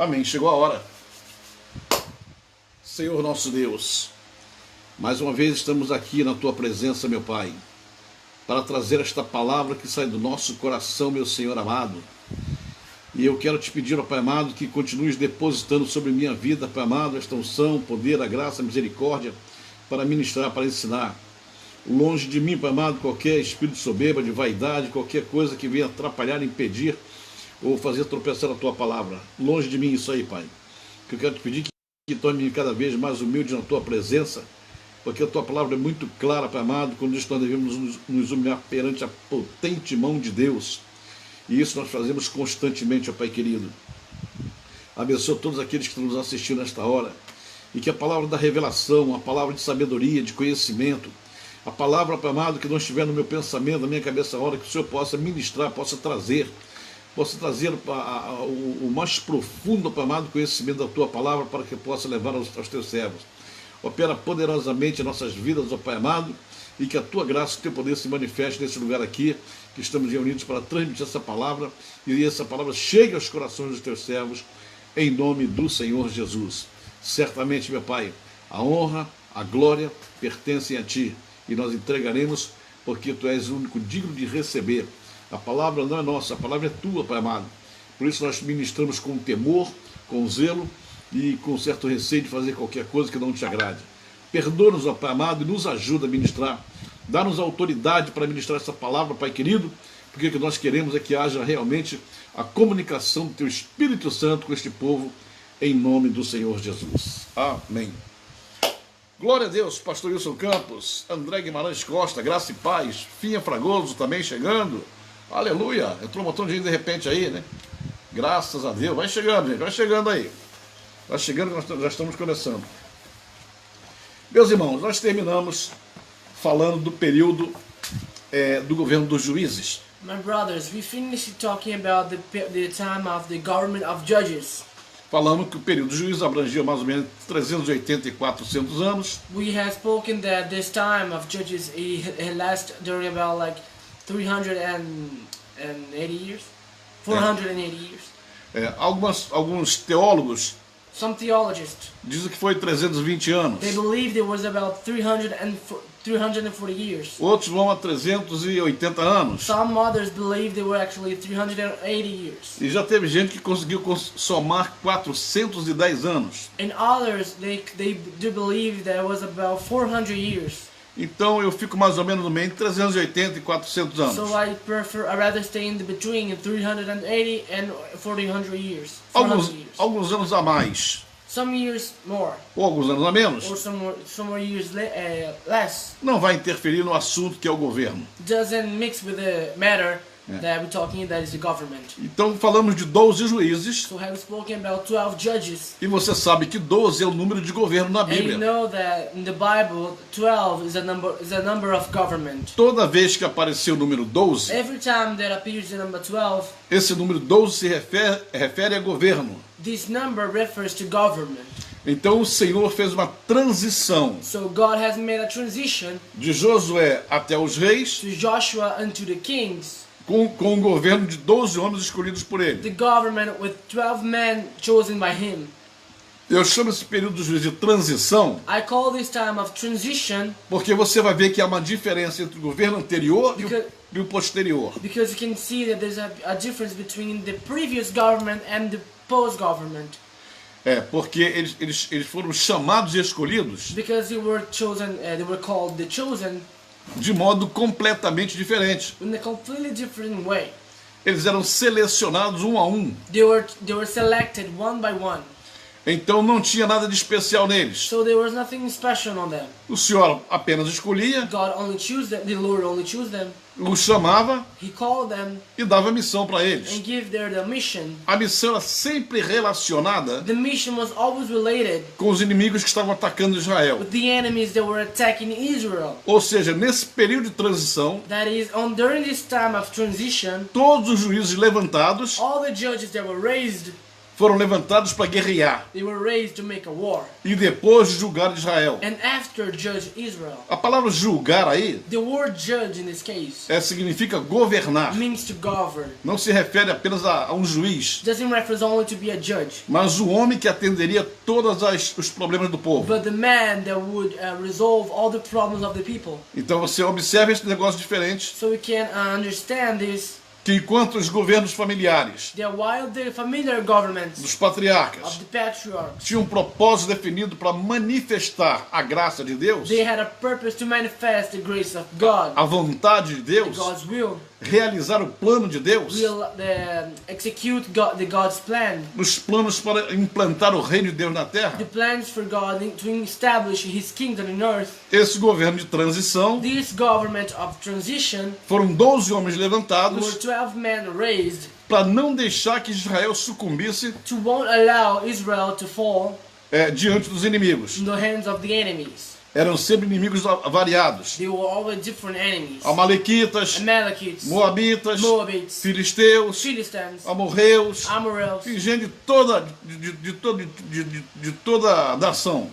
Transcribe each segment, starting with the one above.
Amém. Chegou a hora. Senhor nosso Deus, mais uma vez estamos aqui na Tua presença, meu Pai, para trazer esta palavra que sai do nosso coração, meu Senhor amado. E eu quero te pedir, ó Pai amado, que continues depositando sobre minha vida, Pai amado, esta unção, poder, a graça, a misericórdia, para ministrar, para ensinar. Longe de mim, Pai amado, qualquer espírito soberba, de vaidade, qualquer coisa que venha atrapalhar, impedir ou fazer tropeçar a Tua palavra. Longe de mim isso aí, Pai. Que eu quero te pedir que torne-me cada vez mais humilde na Tua presença, porque a Tua palavra é muito clara, Pai amado, quando nós devemos nos humilhar perante a potente mão de Deus. E isso nós fazemos constantemente, ó Pai querido. Abençoa todos aqueles que estão nos assistindo nesta hora, e que a palavra da revelação, a palavra de sabedoria, de conhecimento, a palavra, Pai amado, que não estiver no meu pensamento, na minha cabeça a hora, que o Senhor possa ministrar, possa trazer o mais profundo, Pai amado, conhecimento da Tua palavra, para que possa levar aos Teus servos. Opera poderosamente em nossas vidas, ó Pai amado, e que a Tua graça e o Teu poder se manifeste nesse lugar aqui, que estamos reunidos para transmitir essa palavra, e essa palavra chegue aos corações dos Teus servos, em nome do Senhor Jesus. Certamente, meu Pai, a honra, a glória pertencem a Ti, e nós entregaremos, porque Tu és o único digno de receber. A palavra não é nossa, a palavra é Tua, Pai amado. Por isso nós ministramos com temor, com zelo e com certo receio de fazer qualquer coisa que não Te agrade. Perdoa-nos, ó Pai amado, e nos ajuda a ministrar. Dá-nos autoridade para ministrar essa palavra, Pai querido, porque o que nós queremos é que haja realmente a comunicação do Teu Espírito Santo com este povo, em nome do Senhor Jesus. Amém. Glória a Deus, Pastor Wilson Campos, André Guimarães Costa, Graça e Paz, Finha Fragoso também chegando. Aleluia, entrou um montão de gente de repente aí, né? Graças a Deus, vai chegando, gente, vai chegando aí. Vai chegando, nós já estamos começando. Meus irmãos, nós terminamos falando do período do governo dos juízes. My brothers, we finished talking about the time of the government of judges. Falamos que o período dos juízes abrangia mais ou menos 380 e 400 anos. We have spoken that this time of judges it lasts during about like 380 years, 480 years. Alguns teólogos Some theologists, dizem que foi 320 anos. they believe it was about 340 years. Outros vão a 380 anos. Some others believe they were actually 380 years. E já teve gente que conseguiu somar 410 anos. And others, they do believe that it was about 400 years. Então eu fico mais ou menos no meio entre 380 e 400 anos. So I rather stay in the between 380 and 400 years. 400 years. Alguns anos a mais. Some years more, Ou alguns anos a menos. or some more years less. Não vai interferir no assunto que é o governo. Doesn't mix with the matter that we're talking, that is the government. Então falamos de 12 juízes. So have spoken about 12 judges. E você sabe que 12 é o número de governo na And you Bíblia. know that in the Bible, 12 is a number of government. Toda vez que apareceu o número 12, Every time that appears the number 12, esse número 12 se refere a governo. this number refers to government. Então o Senhor fez uma transição So God has made a transition de Josué até os reis to Joshua and to the kings, com um governo de 12 homens escolhidos por ele. the government with 12 men chosen by him. Eu chamo esse período dos juízes de transição I call this time of transition porque você vai ver que há uma diferença entre o governo anterior e o posterior. because you can see that there's a difference between the previous government and the post-government. Porque eles foram chamados e escolhidos Because they were chosen, they were called the chosen de modo completamente diferente. in a completely different way. Eles eram selecionados um a um. They were selected one by one. Então não tinha nada de especial neles. So there was nothing special on them. O Senhor apenas escolhia, God only chose them, the Lord only chose them. os chamava He called them e dava missão para eles. and gave them the mission. A missão era sempre relacionada The mission was always related com os inimigos que estavam atacando Israel. with the enemies that were attacking Israel. Ou seja, nesse período de transição, That is, during this time of transition, todos os juízes levantados all the judges that were raised foram levantados para guerrear They were raised to make a war. e depois julgar Israel. And after judge Israel. A palavra julgar aí The word judge in this case significa governar. means to govern. Não se refere apenas a um juiz, Doesn't refer only to be a judge, mas o homem que atenderia todos os problemas do povo. but the man that would resolve all the problems of the people. Então você observa esse negócio diferente, So we can understand this, que enquanto os governos familiares that while the familiar governments dos of patriarcas the patriarchs, tinham um propósito definido para manifestar a graça de Deus, they had a purpose to manifest the grace of God, a vontade de Deus, God's will, realizar o plano de Deus, execute the God's plan, os planos para implantar o reino de Deus na terra. the plans for God to establish His kingdom on earth. Esse governo de transição This government of transition foram 12 homens were levantados 12 men raised para não deixar que Israel sucumbisse to won't allow Israel to fall diante dos inimigos. in the hands of the enemies. Eram sempre inimigos variados: They were always different enemies. Amalequitas, Amalekites, Moabitas, Moabites, filisteus, Philistines, amorreus, Amorreus, e gente de toda a nação.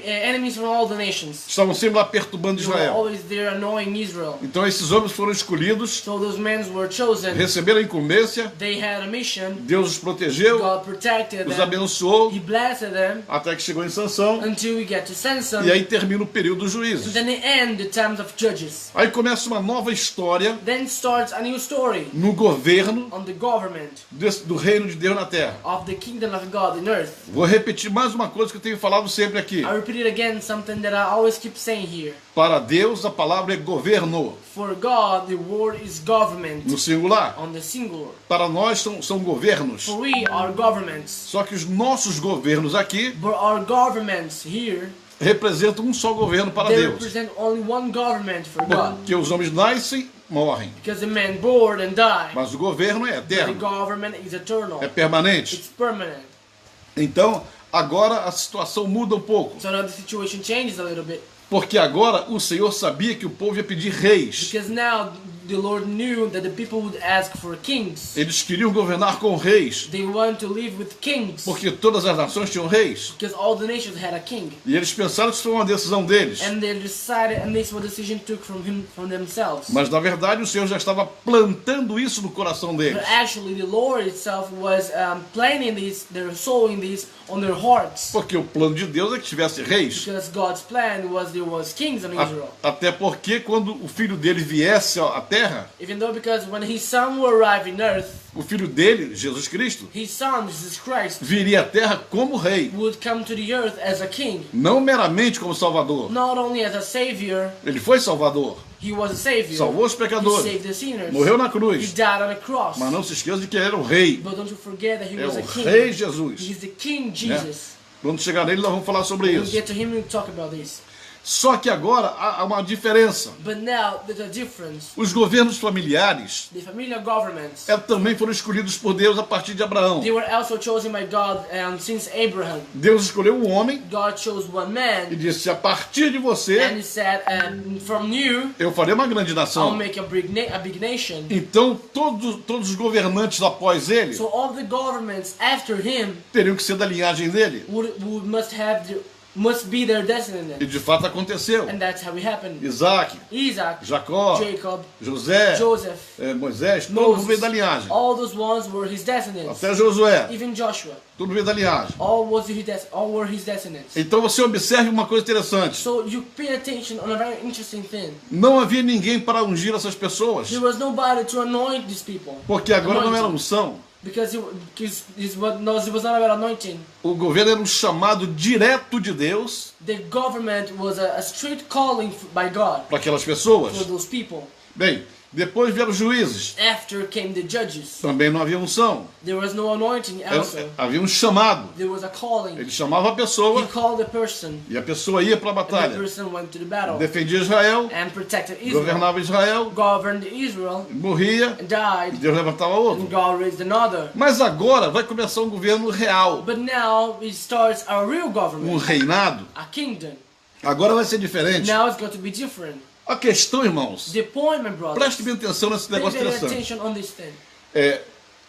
enemies from all the nations. Estavam sempre lá perturbando They were Israel. always there annoying Israel. Então esses homens foram escolhidos, So those men were chosen. receberam a incumbência, They had a mission. Deus os protegeu, God protected os them. abençoou, He blessed them até que chegou em Sansão, until we get to Samson. e aí termina o período dos And juízes. then they end the times of judges. Aí começa uma nova história Then starts a new story no governo on the government do reino de Deus na terra. of the kingdom of God in earth. Vou repetir mais uma coisa que eu tenho falado sempre aqui. I repeat it again, something that I always keep saying here. Para Deus a palavra é governo, For God, the word is government no singular. on the singular. Para nós são governos. For we are governments. Só que os nossos governos aqui But our governments here, representam um só governo para they Deus. represent only one government for God. Porque os homens nascem, morrem. Because the man born and die. Mas o governo é The eterno, government is eternal. é permanente. It's permanent. Então, agora a situação muda um pouco. So now the situation changes a little bit. Porque agora o Senhor sabia que o povo ia pedir reis. Because now the Lord knew that the people would ask for kings. Eles queriam governar com reis. They want to live with kings. Porque todas as nações tinham reis. Because all the nations had a king. E eles pensaram que isso foi uma decisão deles. And they decided, and this was a decision took from themselves. Mas na verdade o Senhor já estava plantando isso no coração deles. But actually the Lord itself was planting this, they're sowing this on their hearts. Porque o plano de Deus é que tivesse reis. Because God's plan was there was kings in Israel. Até porque quando o filho dele viesse à terra, Even though because when his son will arrive in earth, o filho dele, Jesus Cristo, his son, Jesus Christ, viria à terra como rei. would come to the earth as a king. Não meramente como salvador. Not only as a savior, Ele foi salvador. he was a savior. Salvou os He pecadores. saved the sinners. Morreu na He cruz. died on a cross. Mas não se esqueça de que ele era o rei. But don't you forget that he É was a o king. rei Jesus. He's the King Jesus. Quando chegar nele, nós vamos falar sobre We'll isso. get to him and talk about this. Só que agora há uma diferença. But now there's a difference. Os governos familiares The familiar governments, também foram escolhidos por Deus a partir de Abraão. they were also chosen by God since Abraham. Deus escolheu um homem God chose one e man disse: a partir de and você, he said, from you eu farei uma grande I'll nação. make a big nation. Então, todos os governantes após ele So all the governments after him teriam que ser da linhagem dele. must be their descendants. E de fato aconteceu. And that's how it happened. Isaac, Isaac, Jacó, Jacob, José, Joseph, Moisés, todos veio da Moses, linhagem. all those ones were his descendants. Até Josué, Even Joshua, tudo veio da linhagem. all were his descendants. Então você observe uma coisa interessante. So you pay attention on a very interesting thing. Não havia ninguém para ungir essas pessoas. There was nobody to anoint these people. Porque agora não era Anointing. unção. Because it was not about anointing. O governo era um chamado direto de Deus The government was a straight calling by God para aquelas pessoas. for those people. Bem, depois vieram os juízes. After came the judges. Também não havia unção. There was no anointing also. Havia um chamado. There was a calling. Ele chamava a He pessoa called the person. e a pessoa ia para a And the batalha. person went to the battle. Defendia Israel, And protected Israel. governava Israel, Governed Israel. morria And e died. Deus levantava outro. And God raised another. Mas agora vai começar um governo real, But now it starts a real um government. reinado. A kingdom. Agora vai ser diferente. Now it's going to be different. A questão, irmãos, The point, my brothers. preste bem atenção nesse Pay negócio very interessante. attention on this thing.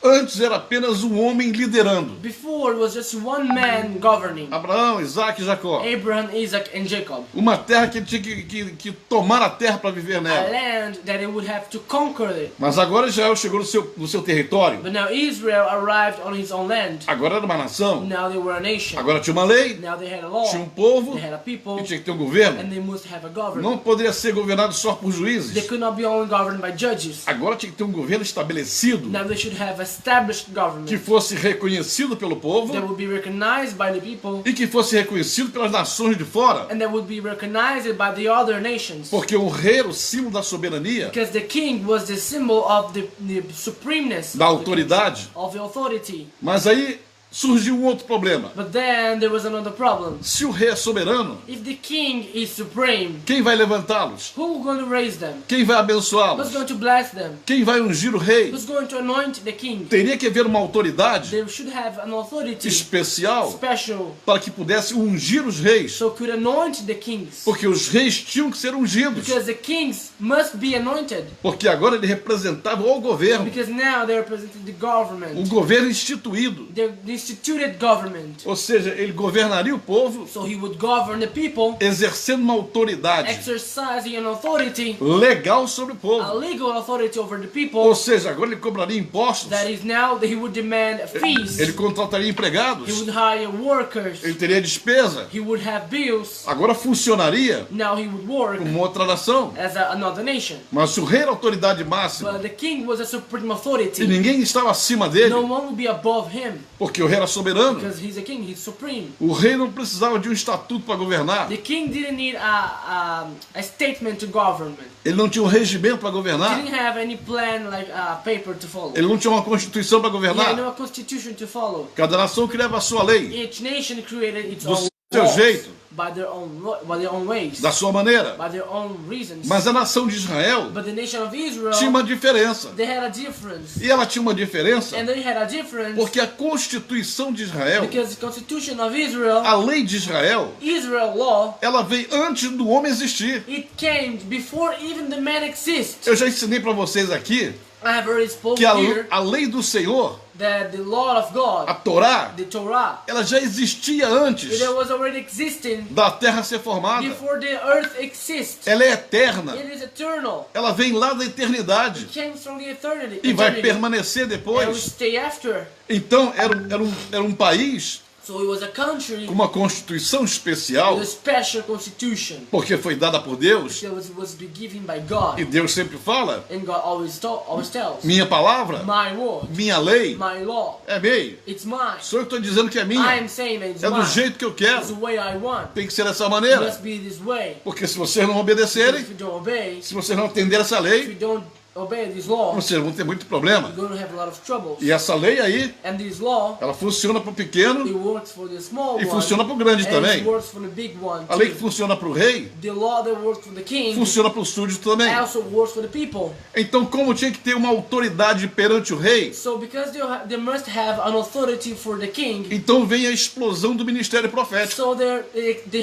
Antes era apenas um homem liderando. Before it was just one man governing. Abraão, Isaac e Jacó. Abraham, Isaac, and Jacob. Uma terra que ele tinha que tomar a terra para viver A nela. land that they would have to conquer it. Mas agora Israel chegou no seu território. But now Israel arrived on his own land. Agora era uma nação. Now they were a nation. Agora tinha uma lei, Now they had a law. tinha um povo They had a people. e tinha que ter um governo. And they must have a government. Não poderia ser governado só por They juízes. could not be only governed by judges. Agora tinha que ter um governo estabelecido, Now they should have established government que fosse reconhecido pelo povo that would be recognized by the people e que fosse reconhecido pelas nações de fora. and that would be recognized by the other nations. Porque o rei era o símbolo da soberania, Because the king was the symbol of the supremeness da autoridade. of the authority. Mas aí surgiu um outro problema. But then there was another problem. Se o rei é soberano, If the king is supreme, quem vai levantá-los? who's going to raise them? Quem vai Who's abençoá-los? going to bless them? Quem vai ungir o rei? Who's going to anoint the king? Teria que haver uma autoridade They should have an authority especial special para que pudesse ungir os reis. so could anoint the kings. Porque os reis tinham que ser ungidos. Because the kings must be anointed. Porque agora ele representava o governo. Because now they represent the government. O governo instituído. The instituted government. Ou seja, ele governaria o povo So he would govern the people, exercendo uma autoridade exercising an authority, legal sobre o a povo. legal authority over the Ou people. seja, agora ele cobraria impostos, That is now that he would demand fees. ele contrataria He empregados, would hire workers. ele teria despesa. He would have bills. Agora funcionaria Now he would work como outra nação. as another nation. Mas se o rei era a autoridade máxima But the king was a supreme e authority. ninguém estava acima dele, No one would be above him porque o rei era soberano, because he's a king. He's supreme. o rei não precisava de um estatuto para governar, The king didn't need a statement to government. ele não tinha um regimento para governar, Didn't have any plan like a paper to follow. ele não tinha uma constituição para He had governar. no constitution to follow. Cada nação criava a sua lei, Each nation created its do own seu laws jeito, by their own ways, da sua maneira. by their own reasons. Mas a nação de Israel But the nation of Israel, tinha uma diferença. they had a difference. E ela tinha uma diferença And they had a difference porque a Constituição de Israel, because the constitution of Israel, a lei de Israel, Israel law, ela veio antes do homem existir. it came before even the man exists. Eu já ensinei para vocês aqui I have already spoken que here a lei do Senhor, that the law of God, a Torá, the Torah, ela já existia antes it was already existing da terra ser formada. before the earth exists. Ela é eterna. It is eternal. Ela vem lá da eternidade It came from the eternity. e vai eternity. permanecer And will depois. stay after. Então era um país So it was a country com uma constituição especial, with a special constitution porque foi dada por Deus. that was given by God. E Deus sempre fala: And God always tells, minha palavra, my word, minha lei my law, é minha. it's mine. Sou eu que estou dizendo que é I minha. am saying that it's É do mine. jeito que eu It's the quero. way I want. Tem que ser dessa It maneira. must be this way. Porque se vocês não obedecerem, If you don't obey, se vocês não atenderem essa if lei, you don't obey this law, vocês vão ter muito problema. you're going to have a lot of troubles. E essa lei aí, And this law, ela funciona para o it pequeno works for the small e one, funciona para o grande and também. it works for the big one A lei que too. funciona para o rei, The law that works for the king funciona para o súdito também. also works for the people. Então, como tinha que ter uma autoridade perante o rei, So because they must have an authority for the king, então vem a explosão do ministério profético. so there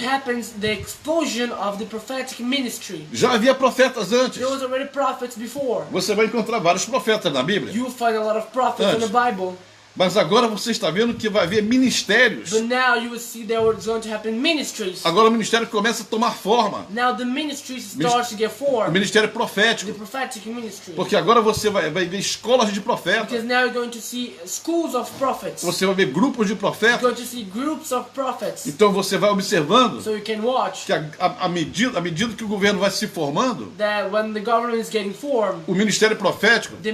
happens the explosion of the prophetic ministry. Já havia profetas antes. There was already prophets before. Você vai encontrar vários profetas na Bíblia. You find a lot of prophets in the Bible, Mas agora você está vendo que vai haver ministérios. but now you will see there was going to happen ministries. Agora o ministério começa a tomar forma. Now the ministry starts to get O formed, ministério the profético. prophetic ministry. Porque agora você vai ver escolas de profetas. Because now you're going to see schools of prophets. Você vai ver grupos de You're profetas. going to see groups of prophets. Então você vai observando So you can watch que à medida que o governo vai se formando, that when the government is getting formed, o ministério profético the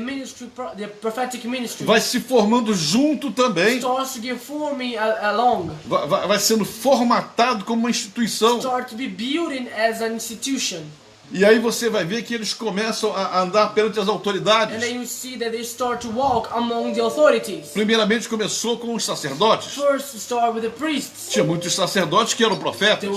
the prophetic ministry vai se formando junto também. starts to get forming along, Vai sendo formatado como uma instituição. start to be building as an institution. E aí você vai ver que eles começam a andar perante as And autoridades. then you see that they start to walk among the authorities. Primeiramente começou com os sacerdotes. First, start with the priests. Tinha muitos sacerdotes que eram profetas.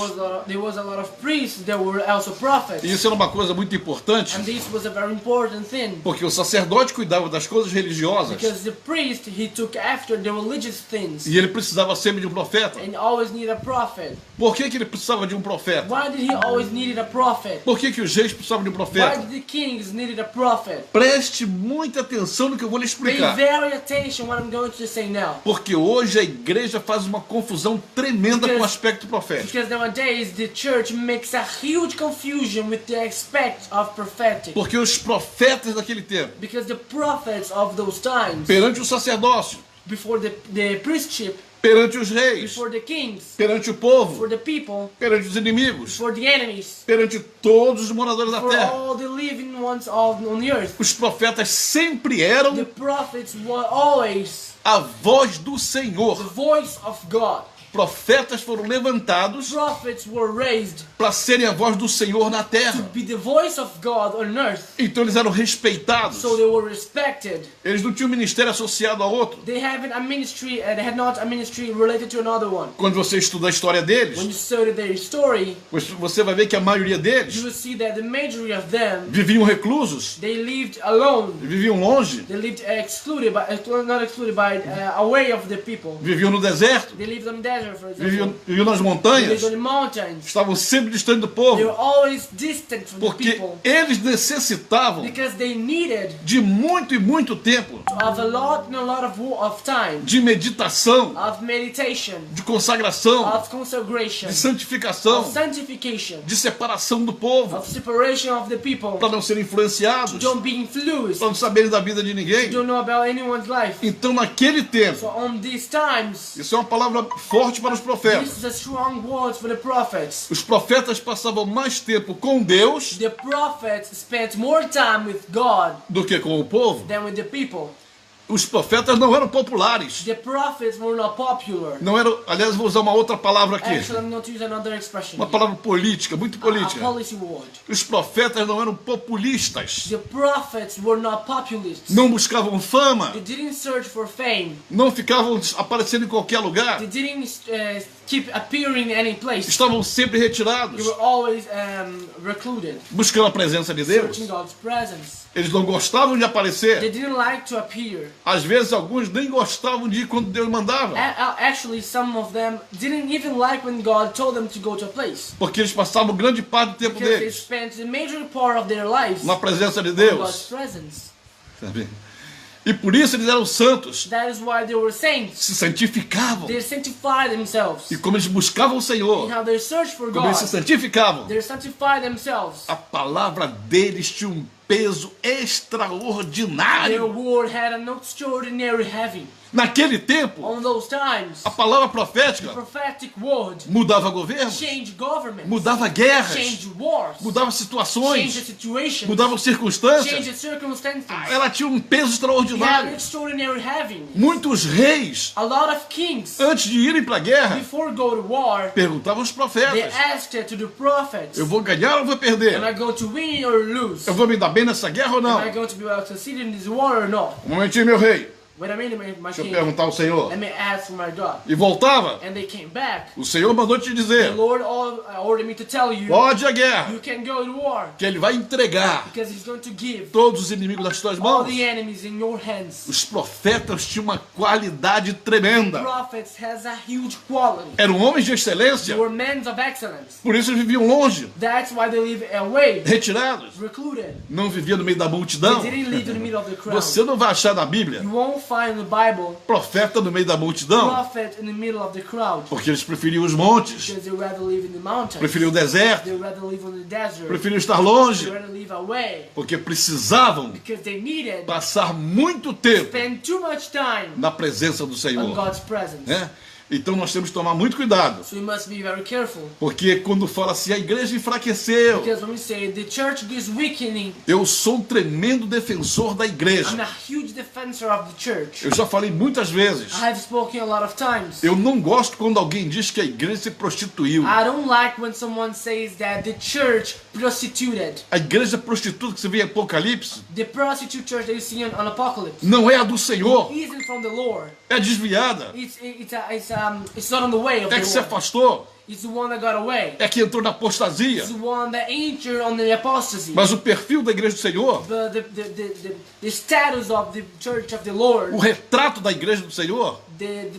There was a lot of priests that were also prophets. E isso era uma coisa muito importante, And this was a very important thing. porque o sacerdote cuidava das coisas religiosas Because the priest, he took after the religious things. e ele precisava sempre de um profeta. And always needed a prophet. Por que ele precisava de um profeta? Why did he always needed a prophet? Por que os os reis precisavam de um Why profeta? did the kings needed a prophet? Preste muita atenção no que eu vou lhe Pay explicar. very attention what I'm going to say now. Porque hoje a igreja faz uma confusão tremenda com o aspecto profético. Because nowadays the church makes a huge confusion with the aspect of prophetic. Porque os profetas daquele tempo, Because the prophets of those times, perante o sacerdócio, before the priestship, perante os reis, before the kings, perante o for povo, the people, perante os inimigos, for the enemies, perante todos os moradores da for terra, all the living ones on the earth. os profetas sempre The eram prophets were always a voz do the Senhor. voice of God. Profetas foram levantados Prophets were raised para serem a voz do Senhor na to terra. be the voice of God on earth. Então eles eram respeitados. So they were respected. Eles não tinham ministério associado a outro. They haven't a ministry. They had not a ministry related to another one. Quando você estuda a história When deles, you study their story, você vai ver que a maioria you deles will see that the majority of them, viviam reclusos, they lived alone. viviam longe, They lived excluded by, not excluded by, away of the people. viviam no deserto, They lived on the desert, for example. viviam nas They montanhas, lived on the mountains. estavam sempre distantes do They povo, were always distant from the porque people eles necessitavam because they needed de muito e muito tempo of a lot and a lot of time, de meditação, of meditation, de consagração, of consecration, de of santificação, sanctification, de separação do povo, of separation of the people. para não serem influenciados, Don't be influenced. para não saberem da vida de ninguém. Don't know about anyone's life. Então, naquele So tempo, on these times, isso é uma palavra forte para os this profetas. is a strong word for the prophets. Os profetas passavam mais tempo com Deus The prophets spent more time with God do que com o povo. than with the people. Os profetas não eram populares. The prophets were not popular. Não eram, aliás, vou usar uma outra palavra aqui. Actually, I'm going to use another expression. Uma palavra política, muito A política. policy word. Os profetas não eram populistas. The prophets were not populists. Não buscavam fama. They didn't search for fame. Não ficavam aparecendo em qualquer lugar. They didn't keep appearing in any place. Estavam sempre retirados, They were always recluded, buscando a presença de Deus. searching God's presence. Eles não gostavam de They aparecer. didn't like to appear. Às vezes, alguns nem gostavam de ir quando Deus mandava. Actually, some of them didn't even like when God told them to go to a place. Porque eles passavam grande parte do tempo Because they deles spent the major part of their lives na presença de in God's Deus. presence. Sabe? E por isso eles eram santos. That is why they were saints. Se santificavam. They sanctified themselves. E como eles buscavam o In Senhor, how they search for como eles se God, santificavam, they sanctify themselves. a palavra deles tinha um peso Their extraordinário. word had an extraordinary heavy. Naquele tempo, On those times, a palavra the profética prophetic word mudava governos, changed governments, mudava guerras, changed wars, mudava changed the situações, situation, mudava changed circunstâncias. the circumstances. Ela tinha um peso It had an extraordinário. extraordinary heavy. Muitos reis, A lot of kings, antes de irem para a guerra, before go to war, perguntavam aos they profetas: asked it to the prophets, eu vou ganhar ou vou perder? am I going to win or lose? Eu vou me dar bem nessa guerra ou não? Am I going to be able to succeed in this war or not? Um momentinho, meu rei. Wait a minute, my Deixa eu king. perguntar ao Senhor. Let me ask for my God. E voltava. And they came back. O Senhor mandou te dizer: The Lord ordered me to tell you, pode a guerra, you can go to war que Ele vai entregar because He's going to give todos os inimigos das tuas all mãos. the enemies in your hands. Os profetas tinham uma qualidade tremenda. Prophets has a huge quality. Eram homens de excelência, They were men of excellence. por isso eles viviam longe, That's why they live away, retirados. recluded. Não viviam no meio da They multidão. didn't live in the middle of the crowd. Você não vai achar na Bíblia You won't find in the Bible profeta no meio da multidão, prophet in the middle of the crowd porque eles preferiam os montes, because they rather live in the mountains. preferiam o deserto, They rather live on the desert. preferiam estar They longe, rather live away porque precisavam because they needed passar muito tempo spend too much time na presença do on Senhor. God's presence. Né? Então nós temos que tomar muito cuidado, So we must be very careful. porque quando fala assim, a igreja enfraqueceu, Because when we say the church is weakening, eu sou um tremendo defensor da I'm igreja. a huge defensor of the church. Eu já falei muitas vezes, I have spoken a lot of times. eu não gosto quando alguém diz que a igreja se prostituiu. I don't like when someone says that the church prostituted. A igreja prostituta que você vê em Apocalipse The prostitute church that you see on Apocalypse não é a do Senhor, isn't from the Lord. é desviada, It's not on the way of é the que se Lord. afastou, It's the one that got away. é que entrou na apostasia. It's the one that entered on the apostasy. Mas o perfil da igreja do Senhor, The status of the church of the Lord, o retrato da igreja do Senhor, the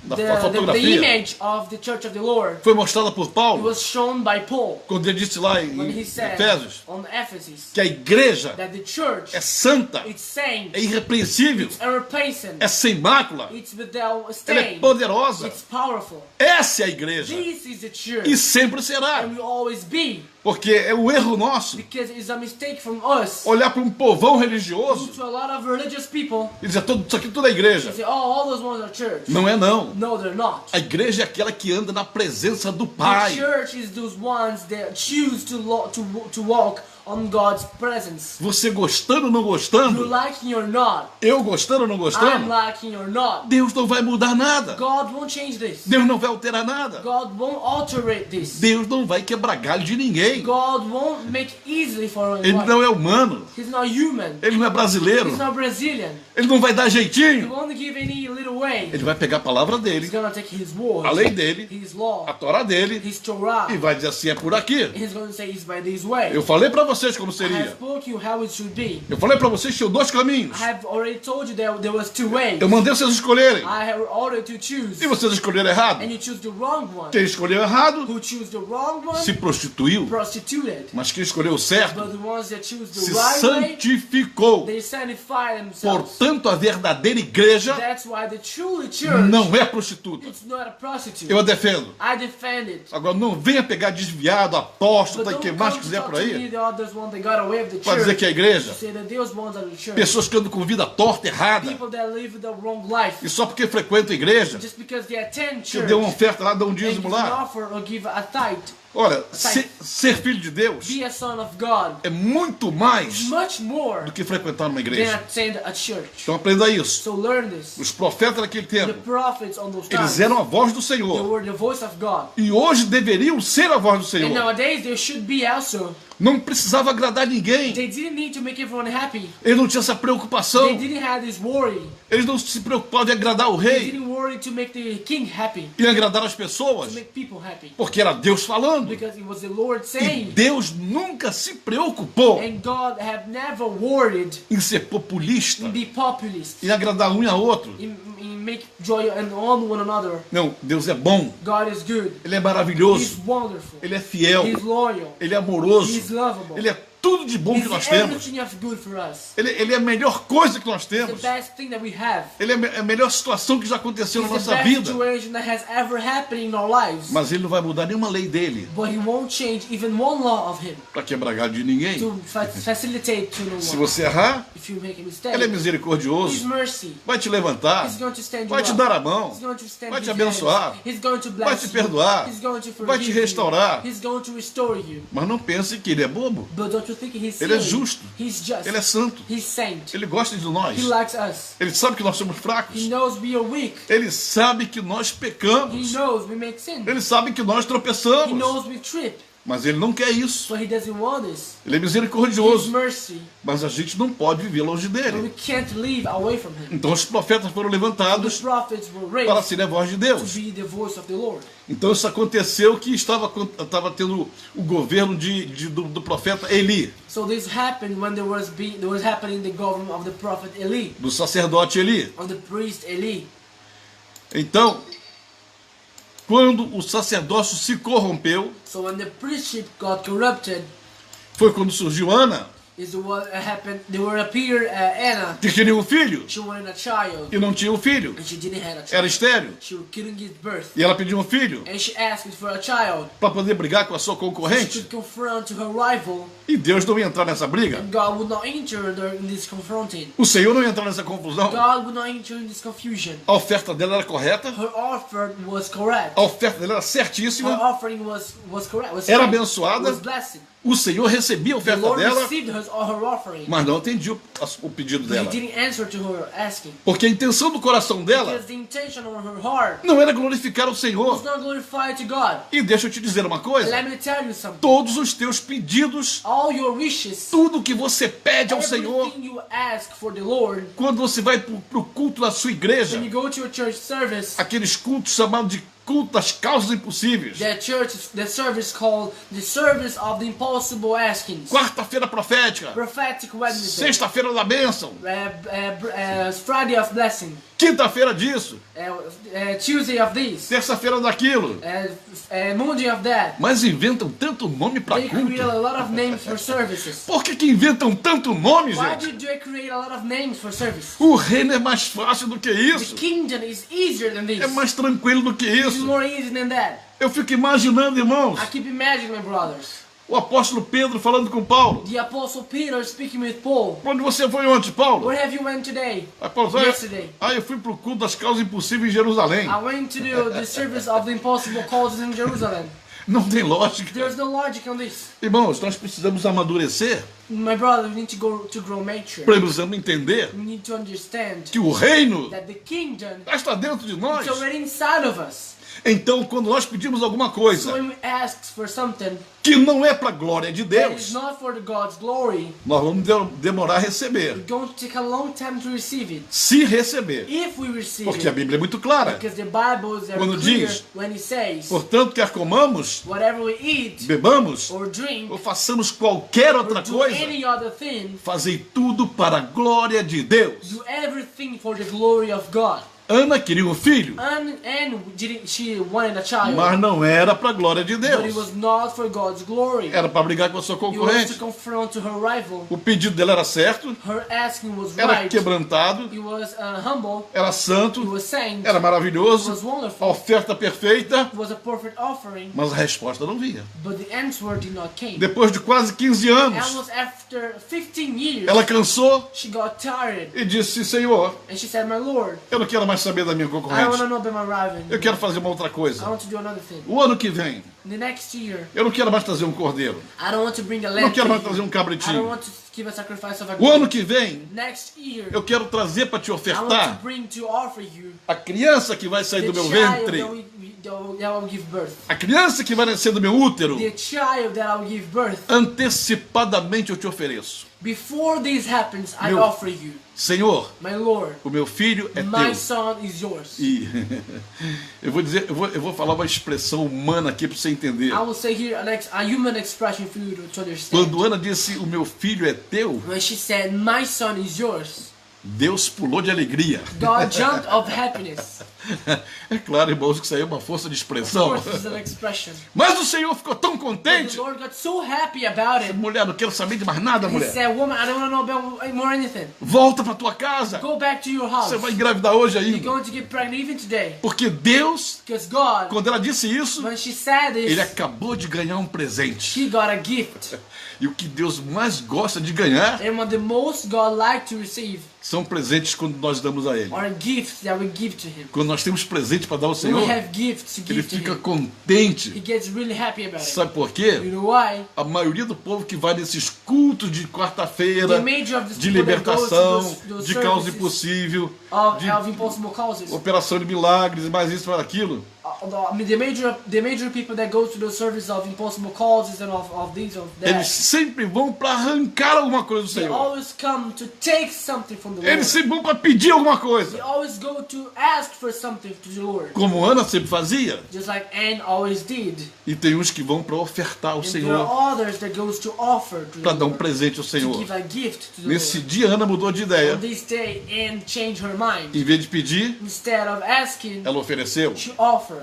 da the fotografia, image of the Church of the Lord foi mostrada por Paulo, was shown by Paul quando ele disse lá em when he said Efésios, on Ephesus que a igreja that the church, é santa, it's saint, é irrepreensível, it's irreplaceable, é sem mácula, it's without ela é stain, poderosa. it's powerful. Essa é a igreja. This is the E church, sempre será. and will always be, Porque é o erro nosso because it's a mistake from us olhar para um povão religioso to a lot of religious people. e dizer, isso aqui tudo é igreja. They say, oh, all those ones are church. Não é não. No, they're not. A igreja é aquela que anda na presença do The Pai. church is those ones that choose to walk on God's presence. Você gostando ou não You gostando, liking or not, eu gostando ou não I'm gostando, liking or not, Deus não vai mudar nada. God won't change this. Deus não vai alterar nada. God won't alter this. Deus não vai quebrar galho de ninguém. God won't make easily for Ele anyone. não é humano. He's not human. Ele não é brasileiro. He's not Brazilian. Ele não vai dar He jeitinho. won't give any little way. Ele vai pegar a palavra He's dele, gonna take his word, a lei dele, his law, a Torá dele, his Torah. e vai dizer assim, é por aqui. He's gonna say it's by this way. Eu falei para vocês como I have seria. spoke you how it should be. Eu falei para vocês que tinham dois caminhos. I have already told you that there was two ways. Eu mandei vocês escolherem. I have ordered to choose, E vocês escolheram errado. and you choose the wrong one. Quem escolheu errado Who choose the wrong one? se prostituiu. Prostituted. Mas quem escolheu o certo But the ones that choose the se right way, santificou. they sanctify themselves. Portanto, a verdadeira igreja That's why the truly church, não é prostituta. it's not a prostitute. Eu a defendo. I defend it. Agora, não venha pegar desviado, apóstolo, But e quem don't mais come to quiser talk por to me, aí, the others one that got away with the para dizer church. que é a igreja. Say that those ones are the church. Pessoas que andam com vida torta, errada. People that live the wrong life. E só porque frequentam a igreja, Just because they attend que church, dê uma oferta lá, dá um and dízimo give an lá. offer or give a tithe, Olha, ser filho de Deus be a son of God, é muito mais much more do que frequentar uma than igreja. attend a church. Então aprenda isso. So learn this. Os profetas daquele The tempo, prophets on those eles times, eram a voz do they Senhor. were the voice of God. E hoje deveriam ser a voz do And Senhor. nowadays they should be also. Não precisava agradar ninguém. They didn't need to make everyone happy. Eles não tinham essa preocupação. They didn't have this worry. Eles não se preocupavam em agradar o They rei didn't worry to make the king happy, e agradar as pessoas. to make people happy. Porque era Deus falando. Because it was the Lord E saying. Deus nunca se preocupou And God have never worried em ser populista, in be populist, em agradar um e a outro. in make joy and on one another. Não, Deus é bom. God is good. Ele é He's maravilhoso. wonderful. Ele é fiel. He's loyal. Ele é amoroso. He's lovable. Ele é tudo de bom que He's nós temos. everything of good for us. Ele é a melhor coisa que nós The temos. best thing that we have. Ele é a melhor situação que já aconteceu na It's the nossa best vida. situation that has ever happened in our lives. Mas ele não vai mudar nenhuma lei dele But He won't change even one law of Him para quebrar galho de ninguém. to facilitate to no Se one. você errar, If you make a ele é mistake, His misericordioso. mercy. Vai te levantar. He's going to stand you Vai te up. dar a mão. He's going to stand Vai his te abençoar. hands. He's going to bless Vai te you. perdoar. He's going to Vai te forgive you. restaurar. He's going to restore you. Mas não pense que ele é bobo. But don't you think He's Ele é silly? justo. He's just. Ele é santo. He's saint. Ele gosta de nós. He likes us. Ele sabe que nós somos fracos. He knows we are weak. Ele sabe que nós He pecamos. knows we make sin. Ele sabe que nós He tropeçamos. knows we trip. Mas ele não quer isso. But He doesn't want this. Ele é His misericordioso. mercy. Mas a gente não pode viver longe But we dele. can't live away from Him. Então os profetas foram The levantados prophets were para raised serem a voz de to Deus. be the voice of the Lord. Então isso aconteceu que estava tendo o governo do profeta Eli, So this happened when there was happening the government of the prophet Eli, do sacerdote Eli. of the priest Eli. Então, quando o sacerdócio se corrompeu, So when the priestship got corrupted, foi quando surgiu Ana, is what happened. There were appeared Anna. que queria um filho She wanted a child, e não tinha um filho, and she didn't have a era child. estéril. She couldn't give birth, E ela pediu um filho and she asked for a child. para poder brigar com a sua She concorrente. could confront her rival, E Deus não ia entrar nessa briga. and God would not enter there in this confronting. O Senhor não ia entrar nessa confusão. God would not enter in this confusion. A oferta dela era correta, Her offer was correct. a oferta dela era Her certíssima, offering was correct. Was era right, abençoada. was blessed. O Senhor recebia a The oferta Lord dela, received her offering, mas não atendia o pedido but He dela. didn't answer to her asking. Porque a intenção do coração dela Because the intention of her heart não era glorificar o was Senhor. not glorified to God. E deixa eu te dizer uma coisa: Let me tell you something. todos os teus pedidos, All your wishes, tudo que você pede ao Senhor, everything you ask for the Lord, quando você vai para o culto da sua igreja, when you go to a church service, aqueles cultos chamados de culto das causas impossíveis, the service called the service of the impossible askings, quarta-feira profética, prophetic Wednesday, sexta-feira da bênção, Friday of blessing, quinta-feira disso, Tuesday of this, terça-feira daquilo. Monday of that. Mas inventam tanto nome para They create culto. a lot of names for services. Por que inventam tanto nome, Why gente? do they create a lot of names for services? O reino é mais fácil do que The isso. kingdom is easier than this. É mais tranquilo do que It's isso. more easy than that. Eu fico imaginando, irmãos, I keep imagining, my brothers. o apóstolo Pedro falando com Paulo. The apostle Peter speaking with Paul. Pra onde você foi ontem, Paulo? Where have you went today? Aí Paulo Yesterday. eu fui pro culto das causas impossíveis em Jerusalém. I went to the service of the impossible causes in Jerusalem. Não tem lógica. There's no logic on this. Irmãos, nós precisamos amadurecer, My brother, we need to grow mature. precisamos entender We need to understand que o reino that the kingdom está dentro de nós. is already inside of us. Então, quando nós pedimos alguma So coisa when we ask for something que não é para a glória de that is Deus, not for God's glory, nós vamos demorar a receber. we're going to take a long time to receive it. Se receber. If we receive Porque a it, Bíblia é muito clara. because the Bible is very Quando clear diz, when it says, Portanto, quer comamos, whatever we eat bebamos, or drink ou façamos qualquer outra or do coisa, any other thing, fazei tudo para a glória de Deus. do everything for the glory of God. Ana queria um filho, She wanted a child, mas não era para a glória de but it Deus. was not for God's glory. Era para brigar com a sua It was to concorrente. confront her rival. O pedido dela era certo, Her asking was era right. quebrantado, It was humble. era It santo, was saint. era It maravilhoso, was a wonderful. oferta perfeita, It was a perfect offering, mas a resposta não vinha. but the answer did not came. Depois de quase 15 anos, Almost after 15 years, ela cansou she got tired, e disse, Senhor, and she said, "My Lord, eu não quero mais saber da minha I don't want to concorrente. know about my rival. Eu quero fazer uma outra I coisa. want to do another thing. O ano que vem, The next year, eu não quero mais trazer um cordeiro. I don't want to bring a Eu lamb. não quero mais to trazer you. um I don't cabritinho. want to give a sacrifice of a O ano goat. que vem, Next year, eu quero trazer para te I want to ofertar bring to offer you a criança que vai sair the do meu child ventre, that will give birth. a criança que vai nascer do meu útero. The child that I will give birth. Antecipadamente eu te ofereço. Before this happens, I Meu- offer you, Senhor, my Lord, o meu filho é my teu. son is yours. E eu vou falar uma expressão humana aqui para você entender. I will say here a human expression for you to understand. Quando Ana disse o meu filho é teu, When she said, my son is yours, Deus pulou de alegria. God jumped of happiness. É claro, irmãos, que isso aí é uma força de Of expressão. course, this is an expression. Mas o Senhor ficou tão But contente. the Lord got so happy about it. Mulher, não quero saber de mais nada, He mulher. said, woman, I don't want to know about more anything. Volta para tua casa. Go back to your house. Você vai engravidar hoje You're ainda. going to get pregnant even today. Porque Deus, Because God, quando ela disse isso, when she said ele this, acabou de ganhar um presente. she got a gift. E o que Deus mais gosta de ganhar And what the most God like to receive são presentes quando nós damos a Ele. are gifts that we give to Him. Quando nós temos presente para dar ao When Senhor, we have gifts to Ele give to fica Him, contente. He gets really happy about it. Sabe por You quê? know why? A maioria do povo que vai nesses cultos de The quarta-feira, major of these de people that go to libertação, those de causa services impossível, of de impossible causes. operação de milagres, mais isso, mais aquilo, The major people that go to the service of impossible causes and of these of eles that, sempre vão para arrancar alguma coisa do they Senhor. always come to take something from the Eles Lord. sempre vão para pedir alguma They coisa. always go to ask for something to the Lord, Como Ana sempre fazia. just like Anne always did. E tem uns que vão para ofertar ao And there Senhor, are others that goes to offer to para the dar um Lord, presente ao to Senhor. give a gift to the Nesse Lord. dia, Ana mudou de ideia. On this day, Anne changed her mind. Em vez de pedir, Instead of asking, ela ofereceu. she offered.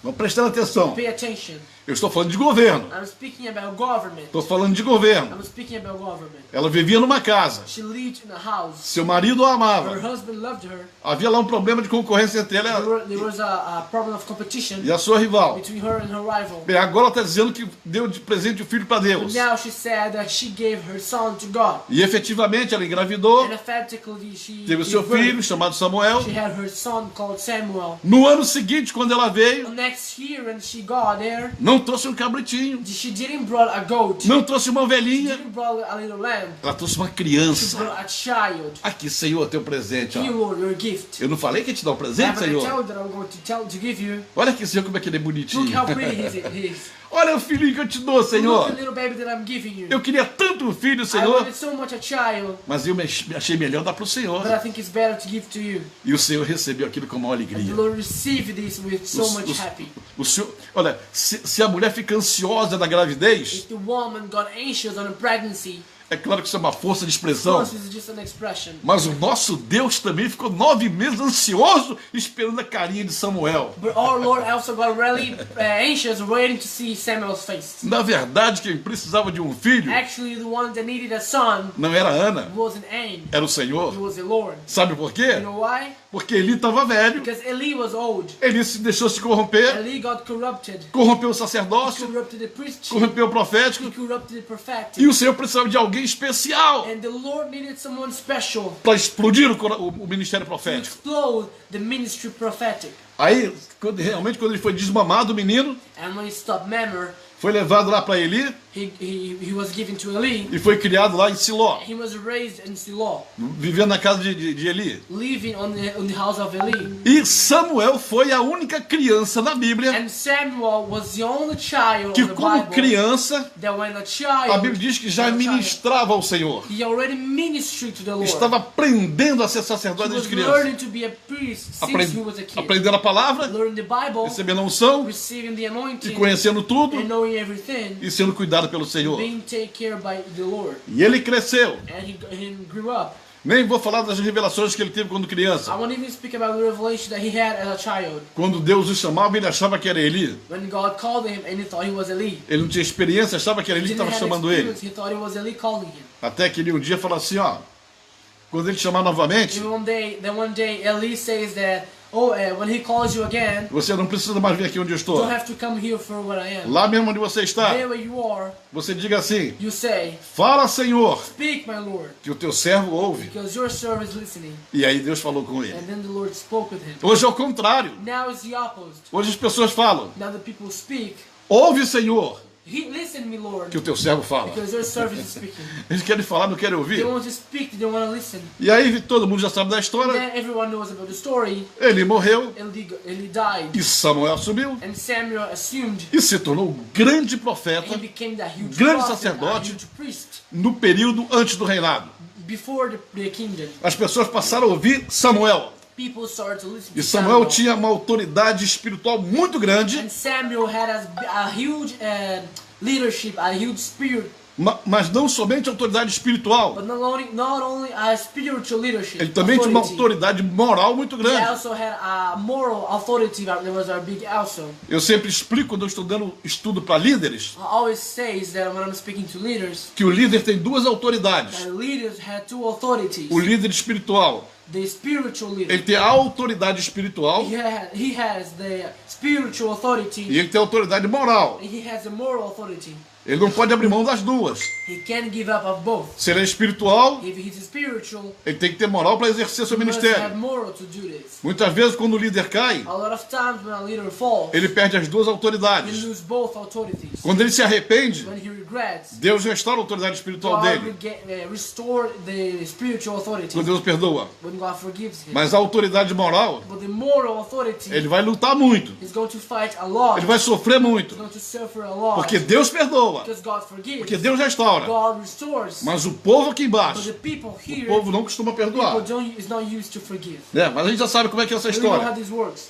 Vamos prestando atenção. Pay attention. Eu estou falando de governo. I'm speaking about government. Estou falando de governo. I'm speaking about government. Ela vivia numa casa. She lived in a house. Seu marido a Her amava. husband loved her. Havia lá um problema de concorrência entre ela There was a problem of competition e a sua rival. between her and her rival. Bem, agora ela está dizendo que deu de presente o filho para But Deus. now she said that she gave her son to God. E efetivamente ela engravidou, And effectively she teve o seu gave birth. filho chamado Samuel. She had her son called Samuel. No ano seguinte, quando ela veio, Next year when she got there, não trouxe um cabritinho, she didn't brought a goat. não trouxe uma She ovelhinha, didn't brought a little lamb. ela trouxe uma She criança. brought a child. Aqui, Senhor, teu presente. Here, Ó. Lord, your gift. Eu não falei que ia te dar um presente, Haven't I Senhor? told that I'm going to give you? Olha aqui, Senhor, como é que ele é Look bonitinho. how pretty he is. Olha o filhinho que eu te dou, Look Senhor. the little baby that I'm giving you. Eu queria tanto um filho, I Senhor, wanted so much a child, mas eu me achei melhor dar para o Senhor. but I think it's better to give to you. E o Senhor recebeu aquilo com maior And the alegria. Lord received this with so much happy. O Senhor, olha, se a mulher fica ansiosa da gravidez, If the woman got anxious on a pregnancy, É claro que isso é uma força de Of expressão. course, this is just an expression. Mas o nosso Deus também ficou 9 meses ansioso esperando a carinha de Samuel. But our Lord also got really anxious waiting to see Samuel's face. Na verdade, quem precisava de um filho Actually, the one that needed a son não era Ana, wasn't Ain, era o it Senhor. was the Lord. Sabe por You quê? know why? Porque Eli estava velho. Because Eli was old. Ele se deixou se corromper, Eli got corrupted. corrompeu o sacerdócio, Corrupted the priesthood. corrompeu o profético. He corrupted the prophetic. E o Senhor precisava de alguém especial And the Lord needed someone special para explodir o ministério to profético. explode the ministry prophetic. Aí, realmente, quando ele foi desmamado, o menino And when he stopped Memor, foi levado lá para Eli he was given to Eli. e foi criado lá em Siló, He was raised in Shiloh, vivendo na casa de Eli. living on the house of Eli. E Samuel foi a única criança na Bíblia And Samuel was the only child que, of the como Bible criança, that when a a child, Bíblia diz que já ministrava ao Senhor. he already ministered to the Lord. Estava aprendendo a ser He sacerdote was desde criança. learning to be a priest since he was a kid. Aprendendo a palavra, Learning the Bible, recebendo a unção receiving the e anointing, conhecendo tudo and knowing everything, e sendo cuidado pelo Senhor. being taken care by the Lord. E ele cresceu. And he grew up. Nem vou falar das revelações que ele teve quando I criança. won't even speak about the revelation that he had as a child. Quando Deus o chamava, ele achava que era Eli. When God called him and he thought he was Eli. Ele não tinha experiência, achava que era He Eli que didn't estava have chamando ele. experience, he thought it was Eli calling him. Até que ele um dia falou assim, ó. Quando ele chamar novamente, And one day Eli says that, when he calls you again, você não precisa mais vir aqui onde eu estou. don't have to come here for what I am. Lá mesmo onde você está, There where you are, você diga assim, you say, fala, Senhor, speak, my Lord, que o teu servo ouve. because your servant is listening. E aí Deus falou com ele. And then the Lord spoke with him. Hoje é o contrário. Now it's the opposite. Hoje as pessoas falam, Now the people speak, ouve, Senhor, listen, me, Lord, que o teu servo fala. because your servant is speaking. Eles querem falar, não querem They ouvir. want to speak, they don't want to listen. E aí todo mundo já sabe da história. Then everyone knows about the story. Ele morreu Eli died. e Samuel assumiu And Samuel assumed e se tornou um grande he profeta became that huge Grande prophet, a sacerdote. huge priest no período antes do reinado. before the kingdom. As pessoas passaram a ouvir Samuel. People started to listen to E Samuel tinha uma autoridade espiritual muito grande, And Samuel had a huge leadership, a huge spirit, mas não somente autoridade espiritual. but not only a spiritual leadership. Ele também tinha uma authority. autoridade moral muito He grande. also had a moral authority that was a big also. Eu sempre explico quando eu estou dando estudo para líderes I always says that when I'm speaking to leaders, que o líder tem duas autoridades. that leaders had two authorities. O líder espiritual, The spiritual leader. ele tem a autoridade espiritual He has the spiritual authority. e ele tem a autoridade moral. He has a moral authority. Ele não pode abrir mão das duas. He can't give up of both. Se ele é espiritual, If he's spiritual, ele tem que ter moral para exercer seu he must have ministério. moral to do this. Muitas vezes, quando o líder cai, A lot of times when a leader falls, ele perde as duas he autoridades. loses both authorities. Quando ele se arrepende, When he regrets, Deus restaura a autoridade espiritual God dele. restore the spiritual authority. Quando Deus perdoa. When God forgives him. Mas a autoridade moral, But the moral authority, ele vai lutar muito. he's going to fight a lot. Ele vai sofrer He's muito. going to suffer a lot. Porque Deus perdoa. Because God forgives. Porque Deus restaura. God restores. Mas o povo aqui But embaixo, the people o here, povo não costuma perdoar. is not used to forgive. Mas a gente já sabe como é que é essa We know how história. this works.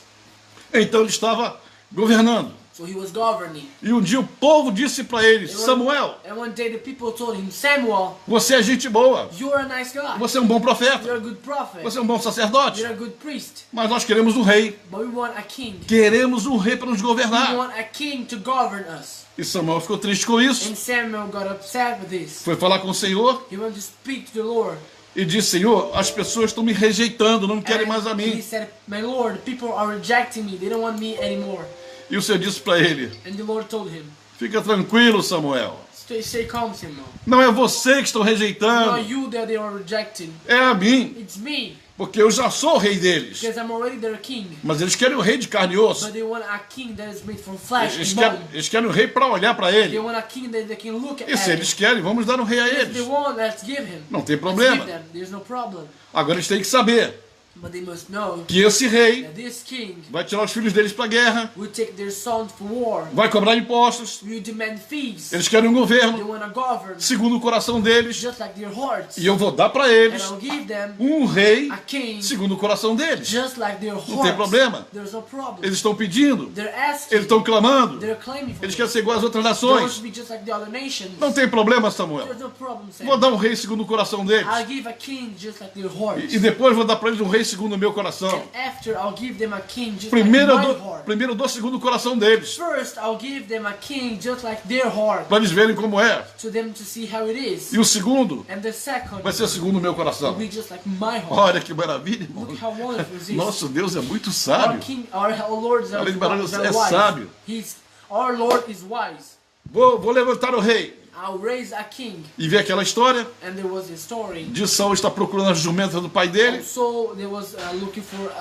Então ele estava governando. So he was governing. E um dia o povo disse para ele, Samuel, And one day the people told him, Samuel, você é gente boa. you're a nice guy. Você é um bom You're profeta. a good prophet. Você é um bom sacerdote. You're a good priest. Mas nós queremos um rei. But we want a king. Queremos um rei para nos We governar. want a king to govern us. E Samuel ficou triste com isso. And Samuel got upset with this. Foi falar com o Senhor He went to speak to the Lord. e disse, Senhor, as pessoas estão me rejeitando, não querem mais a And he mim. said, my Lord, people are rejecting me. They don't want me anymore. E o Senhor disse para ele, And the Lord told him, fica tranquilo, Samuel. stay calm, Samuel. Não é você que estão It's not rejeitando, you that they are rejecting. é a mim. It's me. Porque eu já sou o rei deles. Because I'm already their king. Mas eles querem o rei de carne e osso. But they want a king that is made from flesh Eles and bone. querem, eles querem o rei para olhar para They ele. want a king that they can look at. E se eles querem, vamos dar um rei a If they eles. want, let's give him. Não tem Let's give problema. them. There's no problem. Agora eles têm que saber But they must know que esse rei that this king vai tirar os filhos deles para a guerra, will take their sons for war, vai cobrar impostos, will demand fees, eles querem um they governo want to govern segundo o coração deles, just like their hearts, e eu vou dar para and eles I'll give them um rei a king segundo o coração deles. just like their Não tem hearts. problema. There's no problem. Eles estão pedindo, They're asking, eles estão clamando, they're claiming for eles it. querem ser iguais às outras They want nações. to be just like the other nations. Não tem problema, Samuel. There's no problem, Sam. Vou dar um rei segundo o coração deles. I'll give a king just like their hearts. E depois vou dar para eles um rei segundo o meu coração. And after I'll give them a king just Primeiro like eu my dou, heart. primeiro eu dou segundo o coração deles. First, I'll give them a king just like their heart, Para eles verem como é. to them to see how it is. E o segundo And the second vai ser segundo o meu will coração. be just like my heart. Olha que maravilha, irmão. Look how wonderful is this. Nosso Deus é muito Our sábio. king, our Lord is Além de maravilhoso, é wise. sábio. Our Lord is wise. Vou levantar o rei. I'll raise a king. E ver aquela história And there was a story. de Saul estar procurando as jumentas do pai dele. Also, there was looking for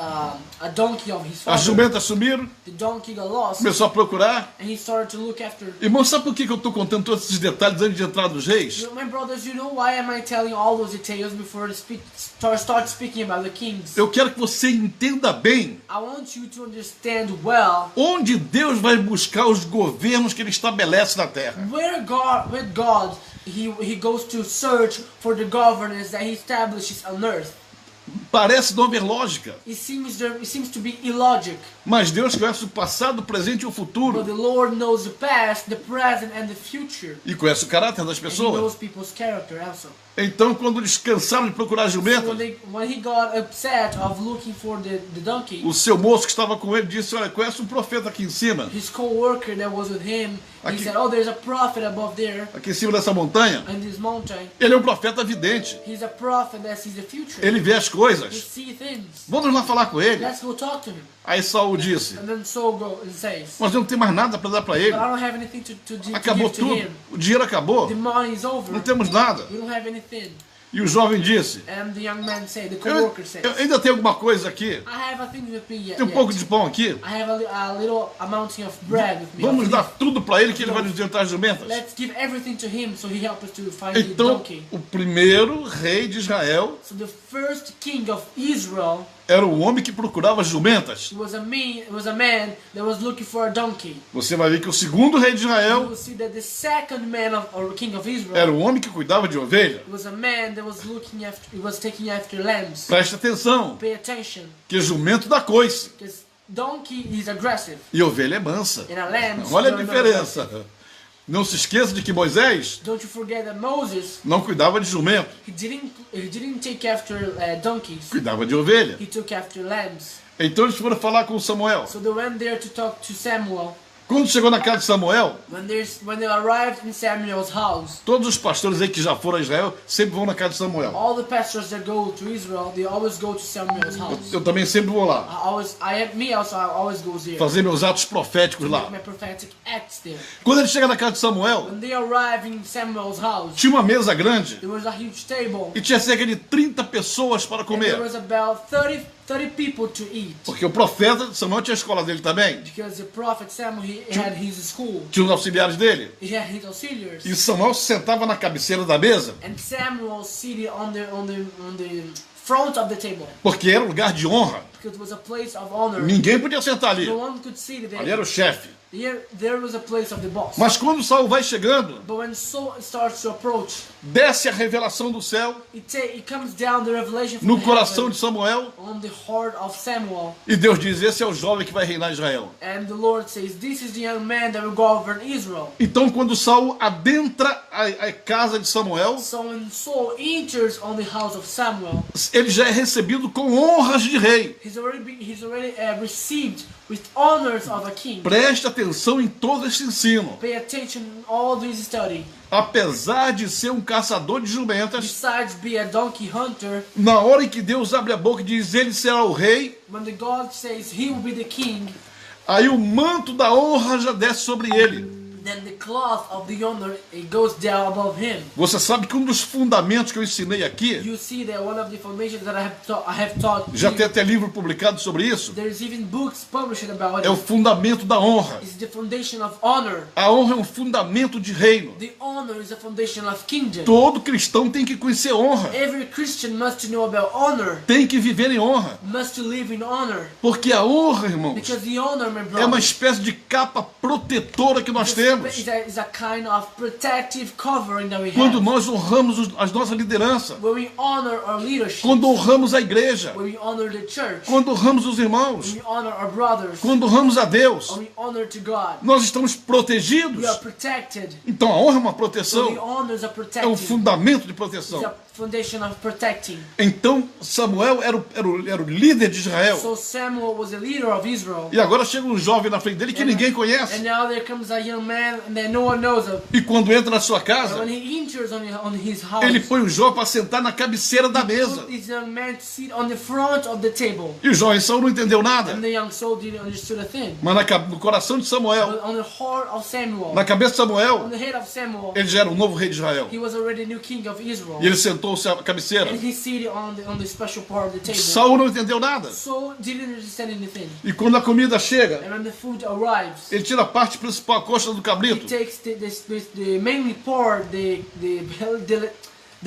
a donkey of his As father. jumentas sumiram, The donkey got lost, começou a procurar. and he started to look after. Irmão, sabe por que eu estou contando todos esses detalhes antes de entrar nos reis? My brothers, you know why am I telling all those details before I start speaking about the kings? Eu quero que você entenda bem I want you to understand well onde Deus vai buscar os governos que Ele estabelece na terra. where God he goes to search for the governance that He establishes on earth. Parece não haver lógica, It seems to be illogic, mas Deus conhece o passado, o presente e o but futuro. the Lord knows the past, the present, and the future. E conhece o caráter das And He pessoas. knows people's character also. Então, quando eles cansaram de procurar So jumentas, when he got upset of looking for the donkey, o seu moço que estava com ele disse: olha, conhece um profeta aqui em cima, his co-worker that was with him, he Aqui- said, "Oh, there's a prophet above there aqui em cima dessa montanha. in this mountain. Ele é um profeta vidente. He's a prophet that sees the future. Ele vê as He coisas. sees things. Vamos lá falar com ele. Let's go talk to him." Aí Saul disse: And then Saul goes and says, nós não temos mais nada para dar para ele. "But I don't have anything to Acabou give to tudo. him. O dinheiro acabou. The money is over. Não temos nada. We don't have anything." E o jovem disse: And the young man said, the eu, co-worker said, eu ainda tenho alguma coisa aqui. "I have a thing with me yet. Tem um pouco de pão aqui. I have a little amounting of bread with me. Vamos dar tudo para ele que ele vai nos adiantar as jumentas. Let's give everything to him so he helps us to find the Então, donkey." o primeiro rei de Israel So the first king of Israel era o homem que procurava jumentas. was a man that was looking for a donkey. Você vai ver que o segundo rei de You Israel will see that the second man or king of Israel era o homem que cuidava de ovelha. was a man that was looking after, he was taking after lambs. Preste atenção, Pay attention, que jumento dá coice because donkey is aggressive e ovelha é mansa. and a lamb. Olha a is not diferença. Não se esqueça de que Moisés aggressive. Don't you forget that Moses não cuidava de jumento, he didn't take after donkeys. cuidava de ovelha. He took after lambs. Então eles foram falar com Samuel. So they went there to talk to Samuel. Quando chegou na casa de Samuel, When they arrived in Samuel's house, todos os pastores aí que já foram a Israel sempre vão na casa de Samuel. all the pastors that go to Israel, they always go to Samuel's house. Eu também sempre vou lá, I always go there. fazer meus atos proféticos lá. Make my prophetic acts there. Quando ele chega na casa de Samuel, When they arrive in Samuel's house, tinha uma mesa grande there was a huge table, e tinha cerca de 30 pessoas para and there comer. was about 30 people to eat. Porque o profeta Samuel tinha a escola dele também. Because the prophet Samuel, he had his school, Tinha os auxiliares dele. he had his auxiliaries, E Samuel se sentava na cabeceira da mesa, and Samuel seated on the front of the table, porque era um lugar de honra. because it was a place of honor. Ninguém podia sentar ali. No one could sit Ali there. era o chefe. There was a place of the boss. Mas quando Saul vai chegando, But when Saul starts to approach, desce a revelação do céu it comes down the revelation from no coração heaven de Samuel. on the heart of Samuel. E Deus diz: esse é o jovem que vai reinar Israel. And the Lord says, "This is the young man that will govern Israel." Então, quando Saul adentra a casa de Samuel, So when Saul enters on the house of Samuel, ele já é recebido com honras de rei. he's already received with honors of a king. Preste atenção em todo esse ensino. Pay attention in all this study. Apesar de ser um caçador de jumentas, Besides be a donkey hunter, na hora em que Deus abre a boca e diz: ele será o rei, when the God says he will be the king, aí o manto da honra já desce sobre ele. then the cloth of the honor, it goes down above him. Você sabe que um dos fundamentos que eu ensinei aqui, You see that one of the formations that I have taught já you, tem até livro publicado sobre isso, there's even books published about é o it. fundamento da honra. It's the foundation of honor. A honra é um fundamento de reino. The honor is the foundation of kingdom. Todo cristão tem que conhecer honra, Every Christian must know about honor, tem que viver em honra, must live in honor. porque a honra, irmãos, Because the honor, my é uma brother, espécie de capa protetora que nós temos. is a kind of protective covering that we Quando have. nós honramos as nossas lideranças, When we honor our leadership, quando honramos a igreja, when we honor the church, quando honramos os irmãos, when we honor our brothers, quando honramos a Deus, when we honor to God, nós estamos we protegidos. are protected. Então a honra é uma So the proteção, honor is a é um protecting. fundamento de It's proteção. a foundation of protecting. Então Samuel era o líder de Israel. So Samuel was a leader of Israel. E agora chega um jovem na frente dele que ninguém conhece. And now there comes a young man that no one knows of. E quando entra na sua And casa, when he enters on his house, ele põe o jovem para sentar na cabeceira da mesa. put this young man to sit on the front of the table. E o jovem Saul não entendeu nada. And the young soul didn't understand a thing. Mas no coração de Samuel, But on the heart of Samuel, na cabeça de on Samuel, the head of Samuel, ele já era o novo rei de Israel. he was already new king of Israel. E ele sentou-se à cabeceira. And he seated on the special part of the table. Saul não entendeu nada. So didn't understand anything. E quando a comida chega, And when the food arrives, ele tira a parte principal, a costa do he cabrito, takes the mainly part, the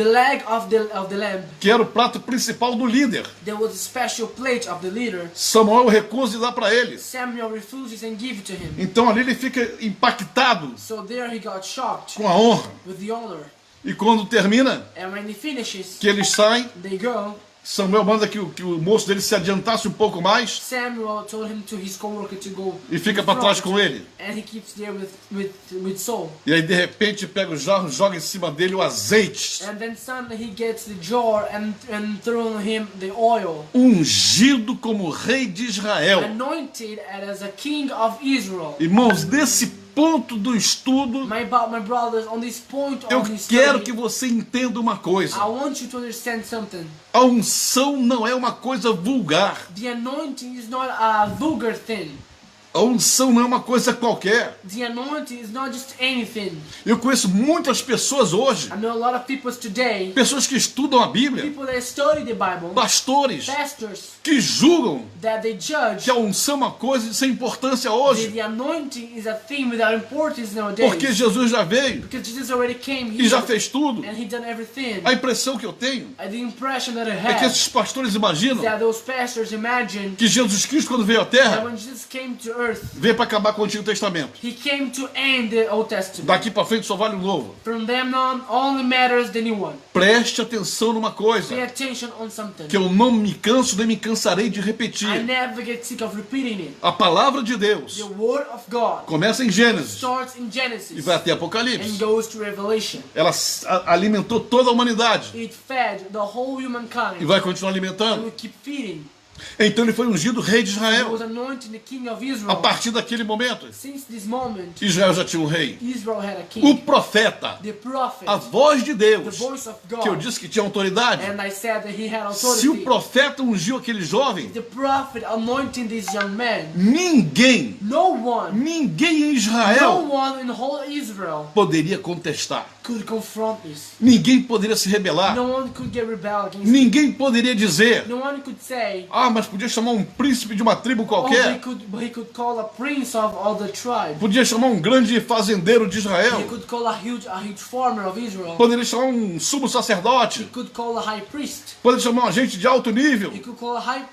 leg of the lamb. que era o prato principal do líder. There was a special plate of the leader. Samuel recusa e dá para ele. Samuel refuses and gives it to him. Então ali ele fica impactado So there he got shocked com a honra. with the honor. E quando termina, And when he finishes, que eles saem, they go. Samuel manda que o moço dele se adiantasse um pouco mais Samuel told him to his co-worker to go e fica in para trás front, com ele. and he keeps there with Saul. E aí de repente pega o jarro, joga em cima dele o azeite, And then suddenly he gets the jar and throw on him the oil, ungido como rei de Israel. anointed as a king of Israel. Irmãos, nesse ponto do estudo, My brothers, on this point eu of this quero study, que você entenda uma coisa. I want you to understand something. A unção não é uma coisa vulgar. The anointing is not a vulgar thing. A unção não é uma coisa qualquer. The anointing is not just anything. Eu conheço muitas pessoas hoje, I know a lot of people today, pessoas que estudam a Bíblia, people that study the Bible, pastores, pastors, que julgam that they judge que a unção é uma coisa sem importância hoje, the anointing is a thing without importance nowadays. porque Jesus já veio Because Jesus already came e here já fez tudo. and he done everything. A impressão que eu tenho The impression that I é que have esses pastores imaginam that those pastors imagine que Jesus Cristo, quando veio à that Terra, when Jesus came to earth, veio para acabar com o Antigo Testamento. he came to end the Old Testament. Daqui para frente só vale o Novo. From them on, only matters the new one. Preste atenção numa coisa, Pay attention on something. que eu não me canso nem me cansarei de I repetir. never get sick of repeating it. A palavra de Deus The word of God começa em Gênesis starts in e Genesis vai até and Apocalipse. goes to Revelation. Ela alimentou toda a humanidade It fed the whole e humankind. vai continuar And alimentando. will keep feeding. Então ele foi ungido rei de He Israel. was anointed the king of A Israel. partir daquele momento, Since this moment, Israel já tinha um rei. Israel had a O king. profeta, The prophet, a voz de the Deus, voice of que eu God. disse que tinha autoridade. And I said that he had Se o authority. profeta ungiu aquele jovem, The prophet anointing this young man. ninguém em No Israel one in whole Israel poderia contestar. could confront this. Ninguém poderia se rebelar. No one could get rebel against it. Ninguém poderia dizer: No one could say, ah, mas podia chamar um príncipe de uma tribo oh, qualquer. he could call a prince of all the tribe. Podia chamar um grande fazendeiro de He Israel. could call a huge farmer of Israel. Poderia chamar um sumo He sacerdote. could call a high priest. Poderia chamar um agente de alto nível. He could call a high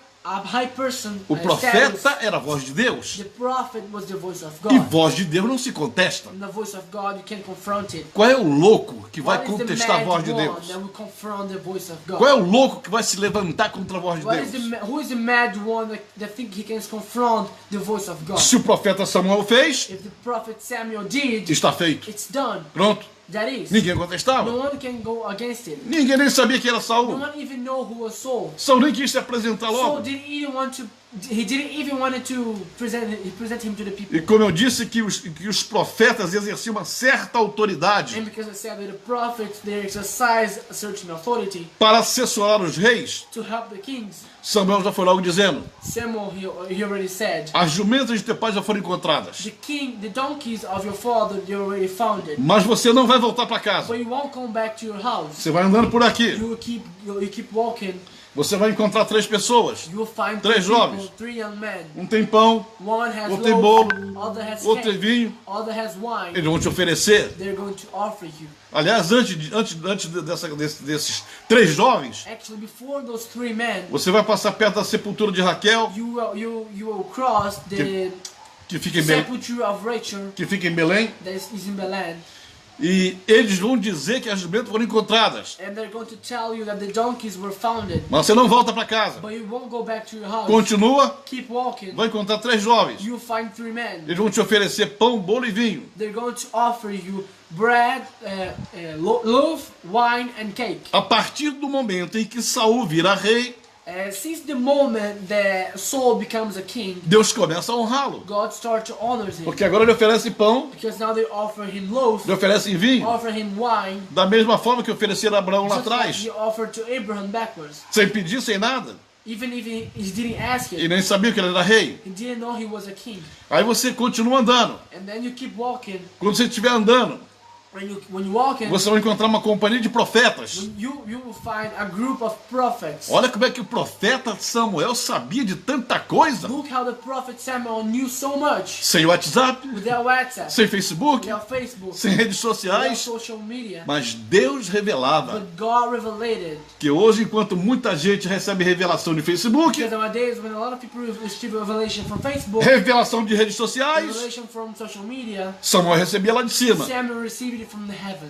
person. O a status. profeta era a voz de Deus. The prophet was the voice of E God. voz de Deus não se contesta. And the voice of God, you can't confront it. Qual é o louco que vai What is the contestar a mad voz de one Deus? that will confront the voice of God? Qual é o louco que vai se levantar contra a voz de What is Deus? who is the mad one that think he can confront the voice of God? Se o profeta Samuel fez, If the prophet Samuel did, está feito. it's done. Pronto. That is. Ninguém No contestava. one can go against it. Ninguém nem sabia que era No Saul. one even know who was Saul. Saul nem quis se apresentar Saul logo. didn't even want to he didn't even want to present him to the people. E como eu disse que os profetas exerciam uma certa autoridade And because I said that the prophets, they exercise a certain authority para assessorar os reis, to help the kings. Samuel já foi logo dizendo: Samuel, he already said, as jumentas de teu pai já foram encontradas, the donkeys of your father, they already found it. mas você não vai voltar para casa. But you won't come back to your house. Você vai andando por aqui. You keep walking. Você vai encontrar 3 pessoas, You will find 3 jovens. 3 young men. Um tem pão, One has outro tem loaf, bolo, other has outro tem cake, vinho. other has wine. Eles vão te oferecer. They're going to offer you. Aliás, antes desses 3 jovens, Actually, before those 3 men, você vai passar perto da sepultura de Raquel, you will cross the que fica em Belém, sepulture of Rachel that is in Belen. e eles vão dizer que as jumentas foram encontradas. And they're going to tell you that the donkeys were founded. Mas você não volta para casa. But you won't go back to your house. Continua, Keep walking. vai encontrar 3 jovens. You'll find 3 men. Eles vão te oferecer pão, bolo e vinho. They're going to offer you bread, loaf, wine, and cake. A partir do momento em que Saul vira rei, Since the moment that Saul becomes a king, Deus começa a honrá-lo. God starts to honor him. Porque agora ele oferece pão, Because now they offer him loaf, ele oferece vinho, offer him wine, da mesma forma que ofereceram a Abraão lá just like atrás, he offered to Abraham backwards. sem pedir, sem nada. Even if he didn't ask E it, nem sabia que ele era rei. he didn't know he was a king. Aí você continua andando. And then you keep walking. Quando você estiver andando, When you walk in, você vai encontrar uma companhia de profetas. you will find a group of prophets. Olha como é que o profeta Samuel sabia de tanta coisa. Look how the prophet Samuel knew so much Sem WhatsApp, without WhatsApp, sem Facebook, without Facebook, sem redes without sociais. social media. Mas Deus revelava But God revelated. que hoje, enquanto muita gente recebe revelação de Facebook, Because nowadays, when a lot of people receive revelation from Facebook, revelação de redes sociais, revelation from social media, Samuel recebia lá de cima. Samuel received it from the heaven.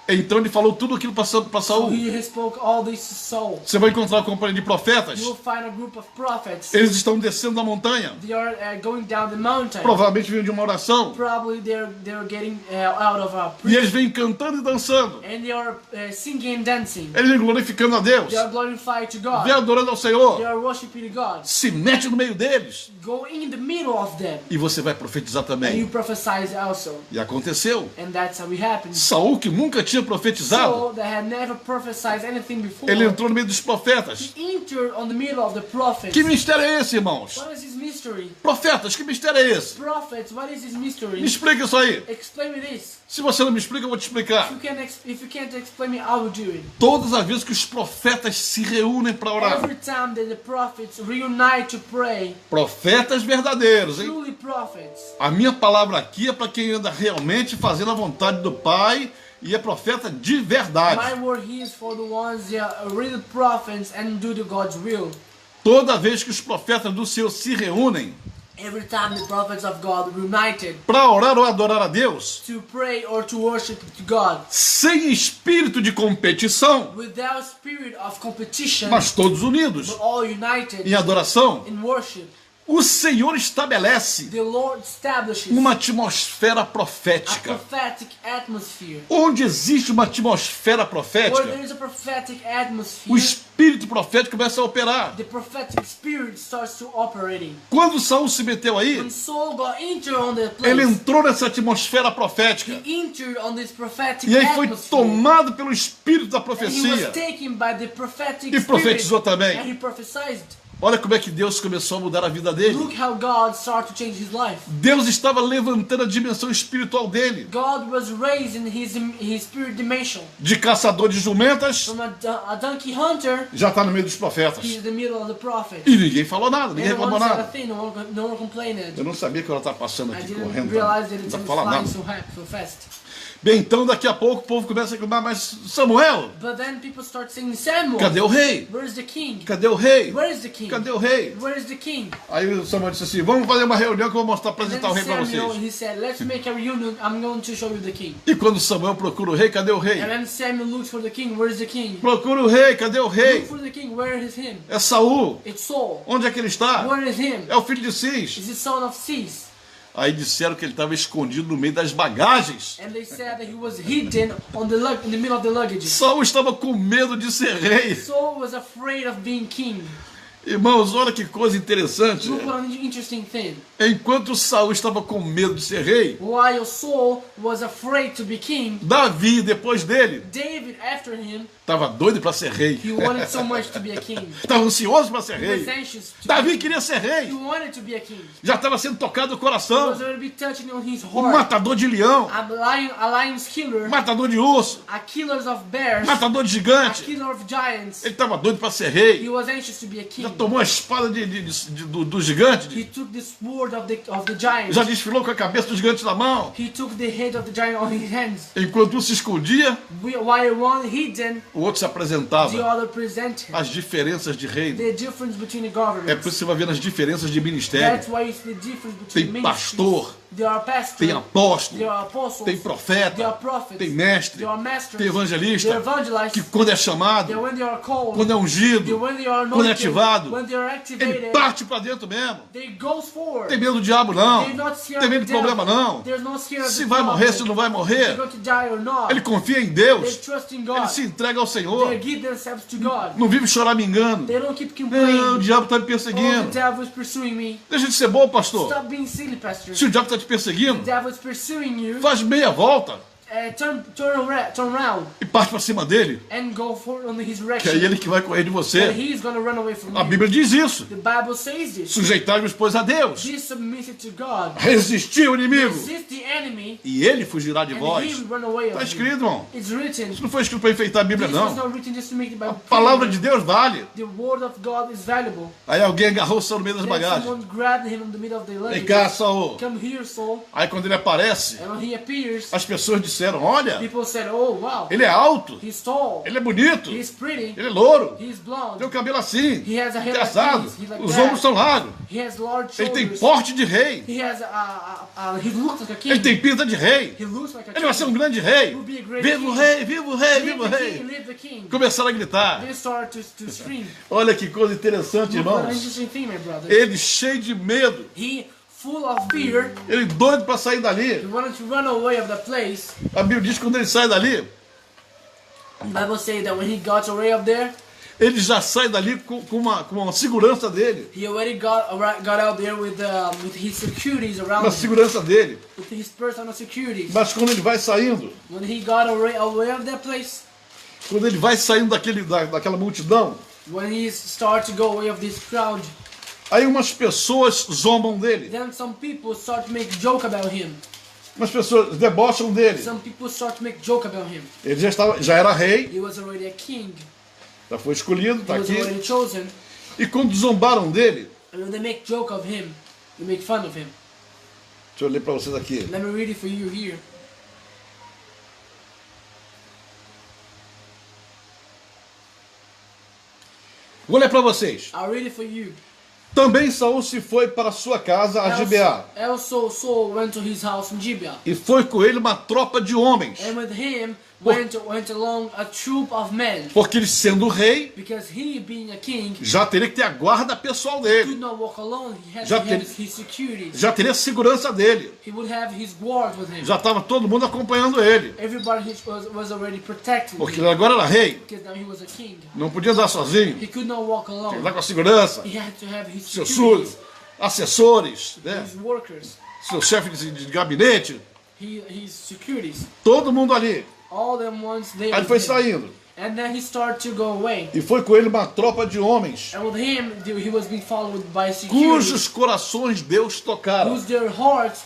Então ele falou tudo aquilo para So Saul. he spoke all this to Saul. Você vai encontrar uma companhia de profetas. You will find a group of prophets. Eles estão descendo da montanha. They are going down the mountain. Provavelmente vinham de uma oração. Probably they're getting out of a E eles preach. vêm cantando e dançando. And they are singing and dancing. Eles vêm glorificando a Deus. They are glorifying to God. Vêm adorando ao They Senhor. are worshiping God. Se mete no meio deles. Go in the middle of them. E você vai profetizar And também. you prophesy also. E aconteceu. And that's how it happens. Saul, que nunca tinha profetizado, Saul, that had never prophesied anything before, ele entrou no meio dos profetas. he entered on the middle of the prophets. Que mistério é esse, irmãos? What is this mystery? Profetas, que mistério é esse? Prophets, what is this Me mystery? explica isso aí. Explain me this. Se você não me explica, eu vou te explicar. If you can't explain me, I will do it. Todas as vezes que os profetas se reúnem para orar, Every time that the prophets reunite to pray, profetas verdadeiros, hein? truly prophets. A minha palavra aqui é para quem anda realmente fazendo a vontade do Pai e é profeta de My verdade. word here is for the ones that are real prophets and do the God's will. Toda vez que os profetas do Senhor se reúnem Every time the prophets of God united para orar ou adorar a Deus, to pray or to worship to God, sem espírito de competição, without spirit of competition, mas todos unidos but all united em adoração, in worship, o Senhor estabelece the Lord establishes uma atmosfera a profética. prophetic atmosphere. Onde existe uma atmosfera Where profética, there is a prophetic o atmosphere, espírito profético começa a operar. the prophetic spirit starts to operating. Quando Saul se meteu aí, When Saul got entered on the ele place, entrou nessa atmosfera profética. he entered on this prophetic E aí foi atmosphere. tomado pelo espírito da And he profecia. was taken by the prophetic E spirit, profetizou também. and he prophesied. Olha como é que Deus começou a mudar a vida dele. Look how God started to change his life. Deus estava levantando a dimensão espiritual dele. God was raising his spirit dimension. De caçador de jumentas, From a donkey hunter, já está no meio dos profetas. he's in the middle of the prophets. E ninguém falou nada, ninguém No one reclamou said a nada. thing, no one complained. Eu não sabia que ela estava passando I aqui didn't correndo. realize that Não it's dá pra falar flying nada. so fast. Bem, então daqui a pouco o povo começa a reclamar, mas Samuel, But then people start saying, Samuel, cadê o rei? where's the king? Cadê o rei? Where is the king? Cadê o rei? Where is the king? Aí o Samuel disse assim, vamos fazer uma reunião que eu vou mostrar, And then apresentar o rei para Samuel, vocês. he said, let's make a reunion. I'm going to show you the king. E quando Samuel procura o rei, cadê o rei? And then Samuel looks for the king. Where is the king? Procura o rei, cadê o Look rei? for the king. Where is him? É Saul. It's Saul. Onde é que ele está? Where is him? É o filho de Cis. Is the son of Cis? Aí disseram que ele estava escondido no meio das bagagens. And they said that he was hidden on in the middle of the luggage. Saul estava com medo de ser rei. Saul was afraid of being king. Irmãos, olha que coisa interessante. Look what an interesting thing. Enquanto Saul estava com medo de ser rei, While Saul was afraid to be king, Davi, depois dele, David, after him, estava doido para ser rei. he wanted so much to be a king. Estava ansioso para ser He was rei. anxious to Davi queria ser he rei. wanted to be a king. Já estava sendo tocado o He coração. was already touching on his Um heart. matador de leão, A lion's killer, matador de urso, a killer of bears, matador de a gigante. killer of giants. Ele estava doido para ser He rei. was anxious to be a Já king. tomou a espada do gigante. He took the sword of the giant. Já desfilou com a cabeça do gigante na mão. He took the head of the giant on his hands. Enquanto um se escondia, While one hidden, o outro se the apresentava. other presented. As diferenças de reino. The difference between the É por governments. isso que você vai ver nas diferenças de ministério. That's why it's the difference Tem between pastor, There are pastors. tem There apóstolo, are apostles. tem There profeta, are prophets. tem mestre, There are masters. tem evangelista, There are evangelists. que quando é That chamado, when they are called, quando é ungido, when they are quando é anointed, ativado, when they are ele activated, parte para dentro mesmo. they goes forward. Tem medo do diabo não, They're not scared tem of medo the de problema devil. não. There's no scare of Se the vai problem. morrer, se não vai They're morrer, going to die or not. ele confia em They Deus, trust in ele God. se entrega ao They Senhor, give themselves to God. não vive choramingando. They don't keep Não, o complaining. diabo está me Oh, the perseguindo. devil is pursuing me. Deixa de ser bom, pastor. Stop being silly, pastor. Se o diabo está te perseguindo, The devil is pursuing you. faz meia volta Turn around e parte para cima dele, and go forward on his que é direction. ele que vai correr de And você. he's going to run away from A you. Bíblia diz isso. The Bible says this. Sujeitai-vos, pois, a Deus. Be submissive to God. Resistir o inimigo. Resist the enemy E ele fugirá de and he vós. will run away Está of escrito, you. irmão. It's written. Isso não foi escrito para enfeitar a Bíblia, This was não. not written just to make the Bible A palavra de pretty. Deus vale. The word of God is valuable. Aí alguém agarrou o Saul no meio das Then bagagens. someone grabbed him in the middle of the Vem luggage. cá, Saul. Come here, Saul. Aí quando ele aparece, And when he appears, as pessoas disseram, olha, people said, "Oh wow, ele é alto, he's tall, ele é bonito, he's pretty, ele é louro, he's blonde, tem o cabelo assim, he has a hair é like assado, this, he's like os that. ombros são largos, He has large ele tem shoulders. porte de rei, He has he looks like a king. ele tem pinta de rei, He looks like a ele vai ser um king. grande rei. Will be a great Viva o king. rei, viva o rei, Live viva o the king, rei. live the king." Começaram a gritar. They start to scream. Olha que coisa interessante, Look what an irmãos. interesting thing, my brother. Ele cheio de medo, He, full of fear, ele doido para sair he dali. wanted to run away of the place. A Bíblia diz que quando ele sai dali, The Bible says that when he got away up there, ele já sai dali com uma segurança dele, he already got out there with his securities around uma him, segurança dele. with his personal securities. Mas quando ele vai saindo, When he got away of that place, quando ele vai saindo daquela multidão, when he starts to go away of this crowd, aí umas pessoas zombam dele, then some people start to make joke about him. umas pessoas debocham dele. Some people start to make joke about him. Ele já era rei, He was already a king. já foi escolhido, He está was aqui. already chosen. E quando zombaram dele, And when they make joke of him, they make fun of him. deixa eu ler para vocês aqui. Let me read it for you here. Vou ler para vocês. I'll read it for you. Também Saul se foi para sua casa a Gibeá, Also, Saul went to his house in Gibeah, e foi com ele uma tropa de homens, and with him went along a troop of men, porque ele sendo rei, because he, being a king, já teria que ter a guarda pessoal dele, could not walk alone. He had Já to have ter- his securities. já teria a segurança dele, He would have his guard with him. já estava todo mundo acompanhando ele, Everybody was already protecting porque him, ele agora era rei, because now he was a king. não podia andar sozinho, He could not walk tinha que alone. andar com a segurança, He had to have his seus securities, assessores, né? his workers, Seu chefe de gabinete, his securities. todo mundo ali. All them ones there. Aí ele foi with him. saindo, And then he started to go away. e foi com ele uma tropa de homens, And with him, he was being followed by security, cujos corações Deus tocara. whose their hearts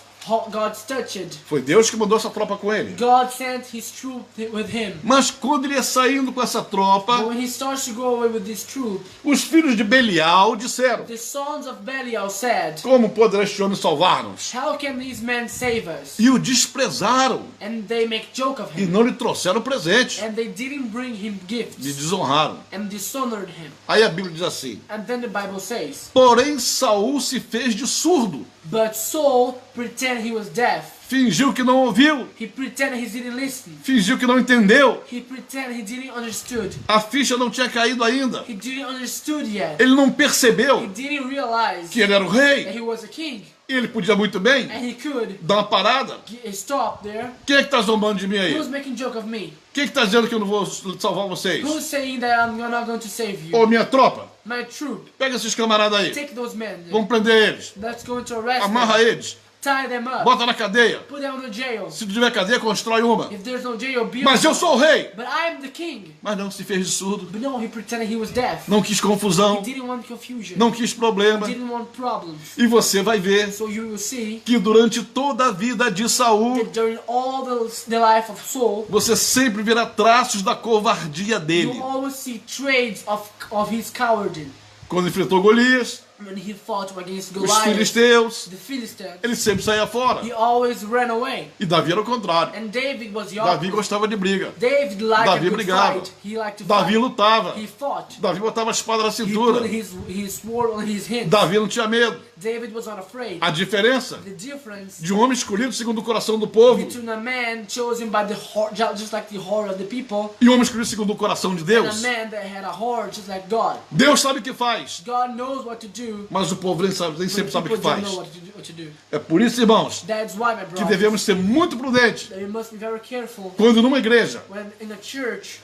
God's touched. Foi Deus que mandou essa tropa com ele. God sent his troop with him. Mas quando ele ia saindo com essa But tropa, when he starts to go away with this troop, os filhos de Belial disseram: the sons of Belial said, como poderá este homem salvar-nos? "How can these men save us?" E o desprezaram, And they make joke of e him. não lhe trouxeram presente, And they didn't bring him lhe gifts desonraram. and dishonored him. Aí a Bíblia diz assim: And then the Bible says, porém Saul se fez de surdo, "But Saul pretended he was deaf. fingiu que não ouviu, He pretended he didn't listen. fingiu que não entendeu, He pretended he didn't understood. a ficha não tinha caído ainda, He didn't understood yet. ele não He percebeu didn't realize que ele era o that rei, he was a king. e ele podia muito bem And he could dar uma parada. stop there. Quem é que está zombando de mim aí? Who's making joke of me? Quem é que está dizendo que eu não vou salvar vocês? Who's saying that I'm not going to save you? Ô minha tropa, my troop, Pega esses camaradas aí. take those men. Vamos prender eles. Let's go to arrest Amarra them. eles. Tie them up. Bota na cadeia. Put them in the jail. Se não tiver cadeia, constrói uma. If there's no jail, build Mas eu one. sou o rei. But I am the king. Mas não, se fez de surdo. But no, he pretended he was deaf. Não quis He confusão. didn't want confusion. Não quis problema. He didn't want problems. E você vai ver So you will see que durante toda a vida de Saul, that during all the life of Saul, você sempre verá traços da covardia dele. you always see traits of his cowardice. Quando enfrentou Golias, When he fought against os Goliath, filisteus, the Philistines, ele sempre saía fora. he always ran away. E Davi era o contrário. And David was the Davi opposite. gostava de briga. David liked Davi a good brigava. fight. He liked to Davi fight. lutava. He fought. Davi botava a espada na He cintura. put his sword on his hips. Davi não tinha medo. David was not afraid. A diferença The difference de um homem escolhido segundo o coração do povo between a man chosen by the heart, just like the heart of the people, e um homem escolhido segundo o coração de and a Deus. man that had a heart just like God. Deus sabe o que faz, God knows what to do, mas o povo nem but sempre sabe o que people don't faz. know what to do. É por isso, irmãos, That's why, my que brother, devemos ser muito prudentes that we must be very careful quando numa igreja when in a church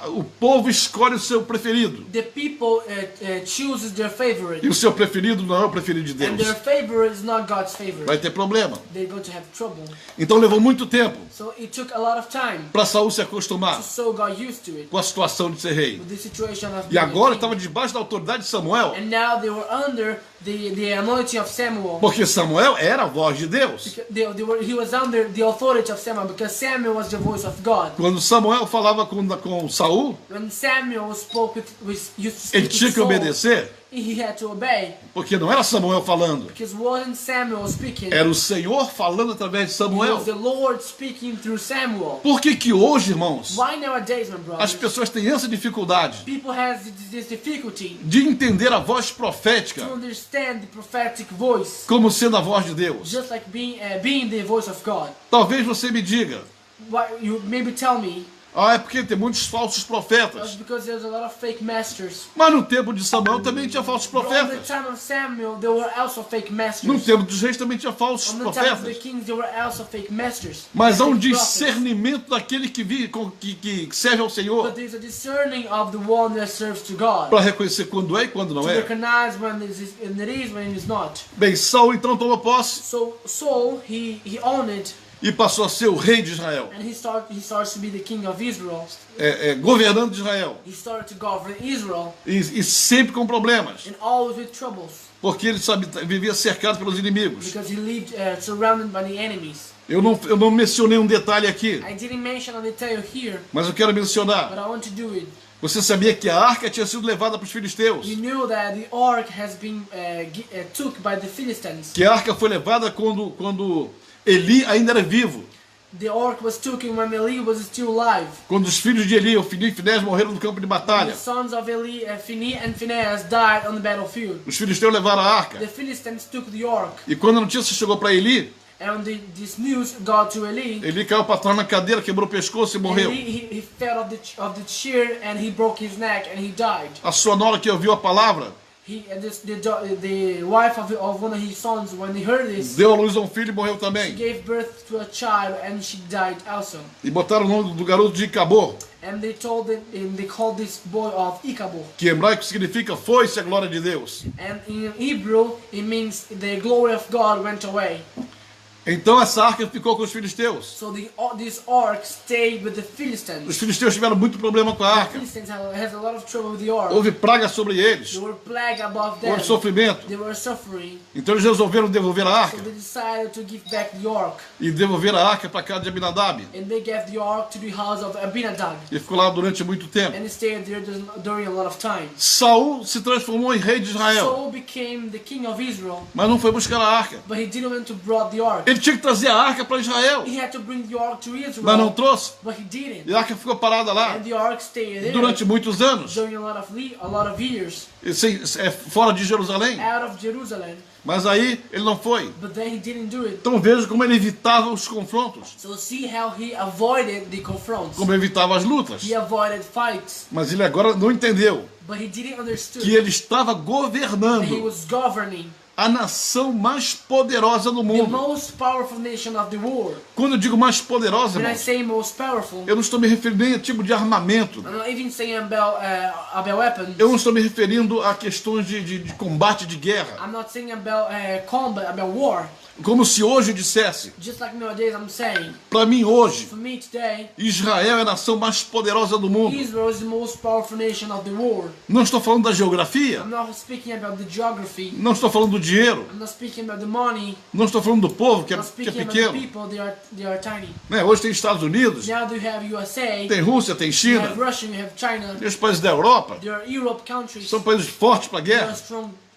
o povo escolhe o seu preferido. the people chooses their favorite, E o seu preferido não é o preferido de and Deus. their favorite is not God's favorite. Vai ter problema. They're going to have trouble. Então levou muito tempo So it took a lot of time para Saul se acostumar so got used to it com a situação de ser rei. with the situation of E being a agora king. estava debaixo da autoridade de Samuel, And now they were under the anointing of Samuel. porque Samuel era a voz de Deus. He was under the authority of Samuel because Samuel was the voice of God. Quando Samuel falava com Saul, When Samuel spoke used to ele speak tinha with que Saul, obedecer, he had to obey porque não era Samuel falando, because wasn't Samuel speaking. era o Senhor falando através de It Samuel. was the Lord speaking through Samuel. Por que que hoje, irmãos, Why nowadays, my as brothers, pessoas têm essa dificuldade people have this difficulty de entender a voz to profética understand the prophetic voice, como sendo a voz de Deus? just like being the voice of God? Talvez você me diga, Why, you maybe tell me é porque tem muitos falsos that's profetas. because there's a lot of fake masters. Mas no tempo de Samuel também tinha falsos But on the profetas. time of Samuel, there were also fake No masters. tempo dos reis também tinha falsos On the time of the profetas. kings, there were also fake masters. Mas há um Fake prophets. discernimento daquele que serve ao Senhor But there's a discerning of the one that serves to God. para reconhecer quando é e quando não To é. recognize when it is, when it is not. Bem, Saul então tomou posse So Saul, he owned it, e passou a ser o rei de Israel, and he starts to be the king of Israel. governando Israel. He started to govern Israel, E sempre com problemas, and always with troubles, porque ele vivia cercado pelos inimigos. because he lived surrounded by the enemies. Eu não mencionei um detalhe aqui, I didn't mention a detail here, mas eu quero mencionar. but I want to do it. Você sabia que a arca tinha sido levada para os filisteus? You knew that the ark has been took by the Philistines. Que a arca foi levada quando Eli ainda era vivo. The ark was taken when Eli was still alive. Quando os filhos de Eli, Ofni e Finés, morreram no campo de batalha. The sons of Eli, Phini and Phinehas died on the battlefield. Os filisteus levaram a arca. The Philistines took the ark, E quando a notícia chegou para Eli, and this news got to Eli. Eli caiu para trás na cadeira, quebrou o pescoço e morreu. He fell off the chair and he broke his neck and he died. A sua nora que ouviu a palavra, The wife of one of his sons, when he heard this, deu à luz a um filho e morreu she também. gave birth to a child and she died also. E botaram o nome do garoto de Icabor, And they called this boy of Ichabod. que em hebraico significa foi-se a glória de Deus. And in Hebrew, it means the glory of God went away. Então essa arca ficou com os filisteus. So this ark stayed with the Os Philistines. filisteus tiveram muito problema com a The arca. Philistines has a lot of trouble with the ark. Houve praga sobre eles. They were plagued above them. Houve sofrimento. They were suffering. Então eles resolveram devolver a So arca. they decided to give back the ark. E devolver a arca para a casa de Abinadab. And they gave the ark to the house of Abinadab. E ficou lá durante muito tempo. And he stayed there during a lot of time. Saul se transformou em rei de Israel. Saul became the king of Israel. Mas não foi buscar a arca. But he didn't want to brought the ark. Ele tinha que trazer a arca para Israel. He had to bring the ark to Israel. Mas não trouxe. But he didn't. E a arca ficou parada lá And the ark stayed there durante muitos anos. during a lot of years Fora de Jerusalém. out of Jerusalem. Mas aí ele não foi. But then he didn't do it. Então veja como ele evitava os confrontos. So see how he avoided the confronts. Como ele evitava as lutas. He avoided fights. Mas ele agora não entendeu But he didn't understand que ele estava that he governando was governing a nação mais poderosa do the mundo. most powerful nation of the world. Quando eu digo mais poderosa, When I irmãos, say most powerful, eu não estou me referindo nem a tipo de armamento. I'm not even saying about weapons. Eu não estou me referindo a questões de combate, de guerra. I'm not saying about combat, about war. Como se hoje eu dissesse, Just like nowadays I'm saying, para mim hoje, for me today, Israel é a nação mais poderosa do mundo. Israel is the most powerful nation of the world. Não estou falando da geografia, I'm not speaking about the geography. não estou falando do dinheiro, I'm not speaking about the money. não estou falando do povo, que I'm é not speaking about the pequeno. people. They are tiny. Né? Hoje tem Estados Unidos, Now you have USA, tem Rússia, tem you China, have Russia, you have China. tem os países da Europa, There are Europe countries. são países fortes para a There are guerra.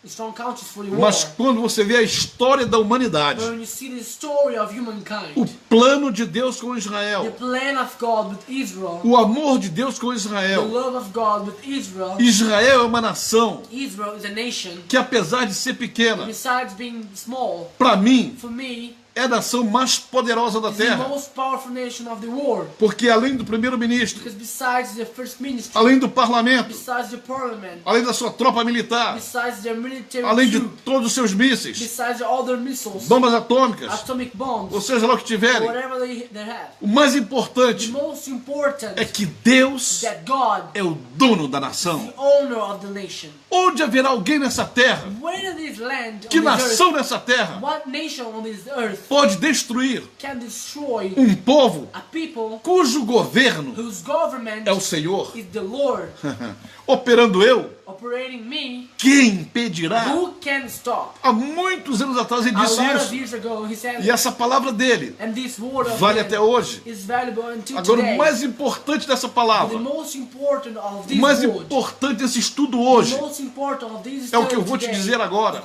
strong countries for the war. Mas quando você vê a história da humanidade, But when you see the story of humankind, o plano de Deus com the Israel, plan of God with Israel, o amor de Deus com the Israel, love of God with Israel, Israel é uma nação Israel is a nation. que, apesar de ser pequena, Besides being small, para mim, for me, é a nação mais poderosa da it's the terra. most powerful nation of the world. Porque além do primeiro-ministro, Because besides the first ministry, além do parlamento, besides the parliament, além da sua tropa militar, besides their military além de troops, todos os seus mísseis, besides the other missiles, bombas atômicas, atomic bombs, ou seja lá o que tiverem, whatever they have, o mais the importante most important é que Deus is that God é o dono da is nação. the owner of the nation. Onde haverá alguém nessa terra? Where in this land, Que on this nação earth, nessa terra what nation on this earth pode destruir can destroy um povo a people cujo governo whose government é o Senhor? is the Lord Operando eu, operating me? quem impedirá? Who can stop? Há muitos anos atrás ele A disse lot of isso. years ago he said, E essa palavra dele and this word of vale him até hoje. is valuable until Agora, today. o mais importante dessa The palavra, most important of o this mais word, importante desse estudo the hoje, most important of this é o que eu study vou te today dizer agora. is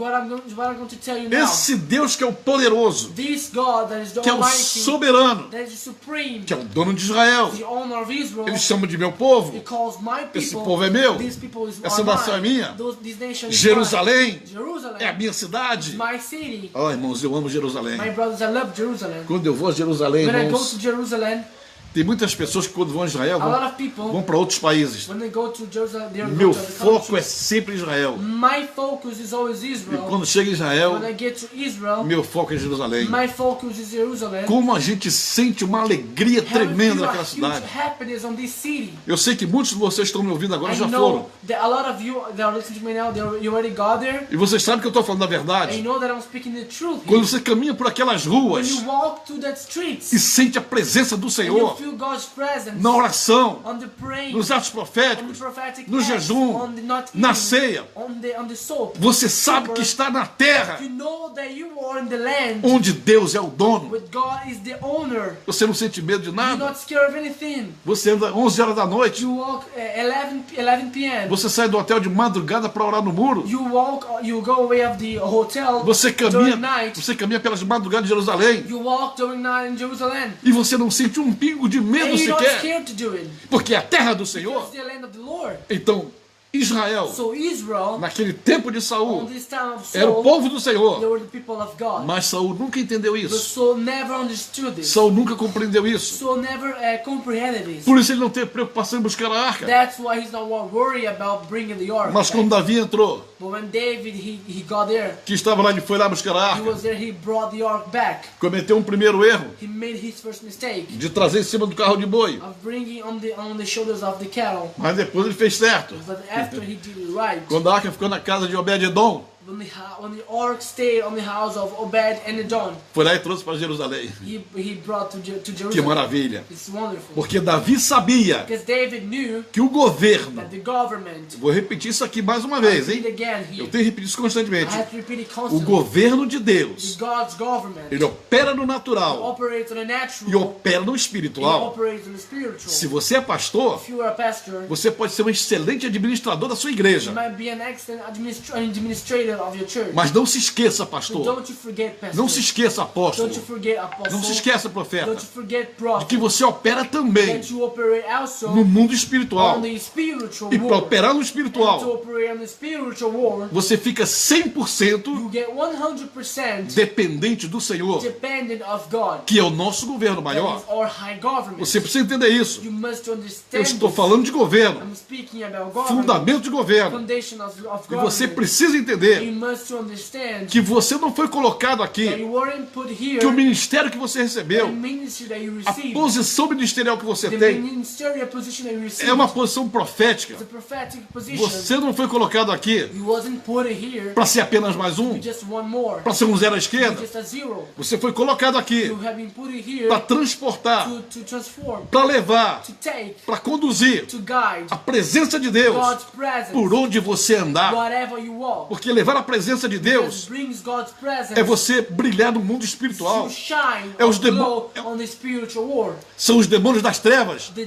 what I'm going to tell you now. Esse Deus que é o poderoso, This God that is the que é o Almighty, soberano, that is the supreme, que é o dono de Israel, the owner of Israel, ele chama de meu povo, he calls my esse people, povo é meu, these people is essa are nação é mine, minha, this nation is Jerusalém mine. Jerusalem é a minha cidade. my city. Oh, irmãos, eu amo Jerusalém. My brothers, I love Jerusalem. Quando eu vou a Jerusalém, When I go irmãos, to Jerusalem, tem muitas pessoas que quando vão a Israel a lot vão, of people, vão para outros países. when they go to Jerusalem, they Meu go to other foco é countries. sempre Israel. My focus is always E Israel. quando chega em Israel, When I get to Israel, meu foco é Jerusalém. my focus is Jerusalem. Como a gente sente uma alegria Have tremenda you a naquela huge cidade. happiness on this city. Eu sei que muitos de vocês estão me ouvindo agora I já foram. know that a lot of you that are listening to me now, you already got there. E vocês sabem que eu estou falando a And you verdade. know that I'm speaking the truth here. Quando você caminha por aquelas When ruas you walk to that streets e sente a presença do and you Senhor feel God's presence na oração, on the praying, nos atos on the proféticos, prophetic no acts, jejum, on the not na eating, ceia, on the soap. você sabe que está na terra You know that you are in the land onde Deus é o dono. with God is the owner. Você não sente medo de You're nada. not scared of anything. Você anda 11 horas da noite. You walk 11 p.m. Você sai do hotel de madrugada para orar no muro. You go away of the hotel Você during night. pelas madrugadas de Jerusalém. You walk during night in Jerusalem. E você não sente um pingo de And medo you're not sequer. scared to do it. Porque é a terra do Senhor. It's the land of the Lord. Então, Israel, So Israel, naquele tempo de on Saul, this time of era o Saul, povo do they Senhor. were the people of God. Mas Saul nunca entendeu But isso. Saul never understood this. Saul nunca compreendeu isso. Saul never comprehended this. Por isso ele não teve preocupação em buscar a arca. That's why he's not worried about bringing the ark. Mas quando Davi entrou, But when David he got there, que estava lá, ele foi lá buscar a he arca, was there. He brought the ark back. cometeu um primeiro erro He made his first mistake de trazer em cima do carro de boi. of bringing on the shoulders of the cattle. Mas depois ele fez certo. But after he did it right, Quando a arca ficou na casa de Obed-edom, when the ark stayed on the house of Obed and Edom, foi lá e trouxe para Jerusalém. he brought to Que Jerusalem. maravilha. It's wonderful. Porque Davi sabia Because David knew que o governo, that the government, vou repetir isso aqui mais uma I vez, repeat hein? again Eu here, tenho repetido isso I constantemente. have to repeat it O constantly. governo de Deus, God's government ele opera no natural operates on the e natural, opera no it espiritual. operates on the spiritual. Se você é pastor, If you are a pastor, você pode ser um excelente administrador da sua igreja. you might be an excellent administrator of your church. Mas não se esqueça, But pastor. don't you forget, pastor. Não se esqueça, apóstolo. Don't you forget, apostle. Não se esqueça, profeta. Don't you forget, De prophet. que você opera também That you operate also no mundo espiritual. on the spiritual E para world. operar no And to espiritual, operate on the spiritual world, você fica 100% you get 100% dependente do Senhor, dependent of God. que é o nosso governo That maior. is our high government. Você precisa entender isso. You must Eu understand estou this. falando de governo, I'm speaking about government, fundamento de governo. foundation of E você government. precisa entender you must understand que você não foi colocado that aqui, you weren't put here, que o ministério que você the recebeu, ministry that you a received, posição ministerial que você the tem, ministerial position that you received, é uma posição profética. it's a prophetic position. Você não foi colocado aqui You wasn't put here para ser apenas mais um, to just one more, para ser um zero à to esquerda. just a zero. Você foi colocado aqui You have been put here para transportar, to transform, para levar, to take, para conduzir to guide a presença de Deus God's presence por onde você andar. wherever you walk. Porque levar a presença de It Deus brings God's presence é você brilhar no mundo espiritual. to shine É os or glow demo- on the spiritual world. São os demônios das trevas The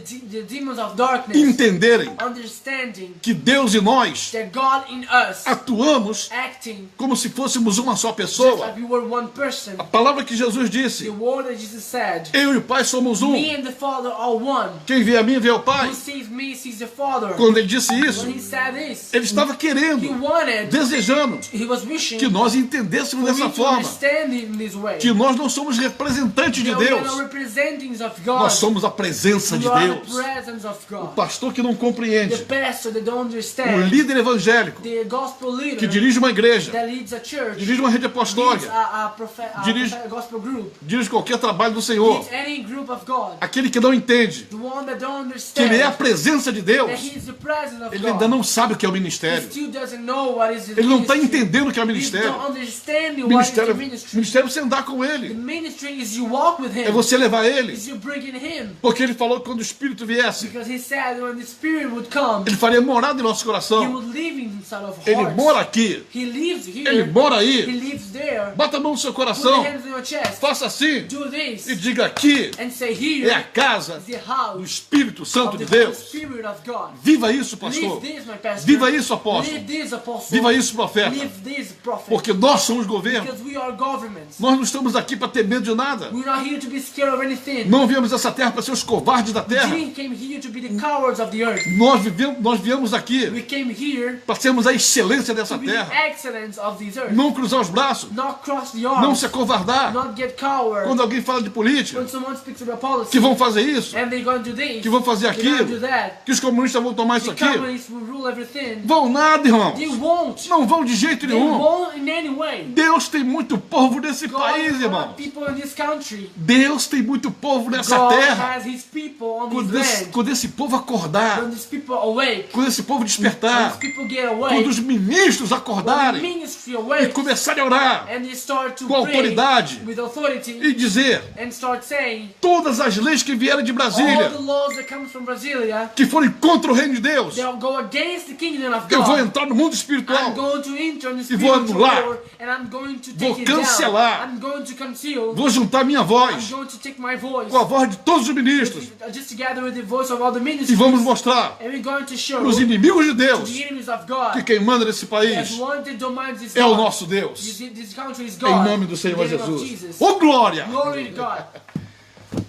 demons of darkness entenderem understanding que Deus e nós that God in us atuamos acting como se fôssemos uma só just pessoa. like we were one person. A palavra que Jesus The disse: word that Jesus said, eu e o Pai somos um. me and the Father are one. Quem vê a mim vê o Pai. Who sees me sees the Father. Quando ele disse isso, When he said this, ele estava he querendo, wanted, desejando he was wishing que nós entendêssemos for dessa me to forma, understand in this way. que nós não somos representantes de That we are Deus, not representatives of God. nós somos a presença We de are Deus. the presence of O God. pastor que não The compreende, pastor that don't o understand, líder evangélico the gospel leader que dirige uma igreja, that leads a church, dirige uma rede leads apostólica, a Dirige- gospel group, dirige qualquer trabalho do Senhor, leads any group of God. aquele que não entende The one that don't que ele é a understand presença de that Deus, he is the presence of ele God. ainda não sabe o que é o He ministério. still doesn't know what is the Ele não está ministry. entendendo o que é o He ministério. don't understand what is Ministério, the ministry. ministério é você andar com The ele, ministry is you walk with him. é você levar ele, Is you bringing him. porque ele falou que quando o Espírito viesse, Because he said when the Spirit would come, ele faria morada em nosso he coração. would live inside of Ele hearts. mora aqui, He lives here. ele mora He aí. lives there. Bata a mão no seu Put coração, your hands on your chest. faça assim Do this. e diga: aqui And say é a here casa is the do house Espírito Santo of de the Deus. Spirit of God. Viva isso, Live pastor. this, my pastor. Viva isso, apóstolo. Live this, apostle. Viva isso, profeta. Live this, prophet. Porque nós somos governo. Because we are governments. Nós não estamos aqui para ter medo de nada. We're not here to be scared of anything. Não viemos essa terra para ser os covardes da We terra. didn't came here to be the cowards of the earth. Nós viemos aqui We came here para sermos a excelência dessa to be the terra. excellence of this earth. Não cruzar os braços. Not cross the Não arms. se acovardar. Not get coward. Quando alguém fala de política, When someone speaks about policy. que vão fazer isso, And they're going to do this. que vão fazer They're going to do aquilo, that. que os comunistas vão tomar isso The aqui. communists will rule everything. Vão nada, irmãos. They won't. Não vão de jeito They nenhum. won't in any way. Deus tem muito povo nesse God país, has irmãos. people in this country. Deus tem muito povo nessa God terra. has his people on this land. Quando esse povo acordar, When these people awake. quando esse povo When despertar, these people get quando awake. os ministros When the acordarem ministry e awakes. começarem a orar And they start to com pray autoridade with authority. e dizer And start saying todas as leis que vieram de all Brasília, the laws that come from Brasilia, que forem contra o reino de Deus, they'll go against the kingdom of eu vou God. entrar no mundo I'm espiritual, going to enter the E vou spiritual anular. world and I'm going to Vou take it down. cancelar. I'm going to conceal. vou juntar minha I'm voz going to take my voice com a voz de todos os ministros just together with the voice of all the e ministries. vamos mostrar And we're going to show para os to inimigos de Deus the enemies of que God quem manda nesse as país one that dominates this é o God. nosso Deus. This country is Em God. nome do Senhor In the name of Jesus. Jesus. Ô glória! Glory to God.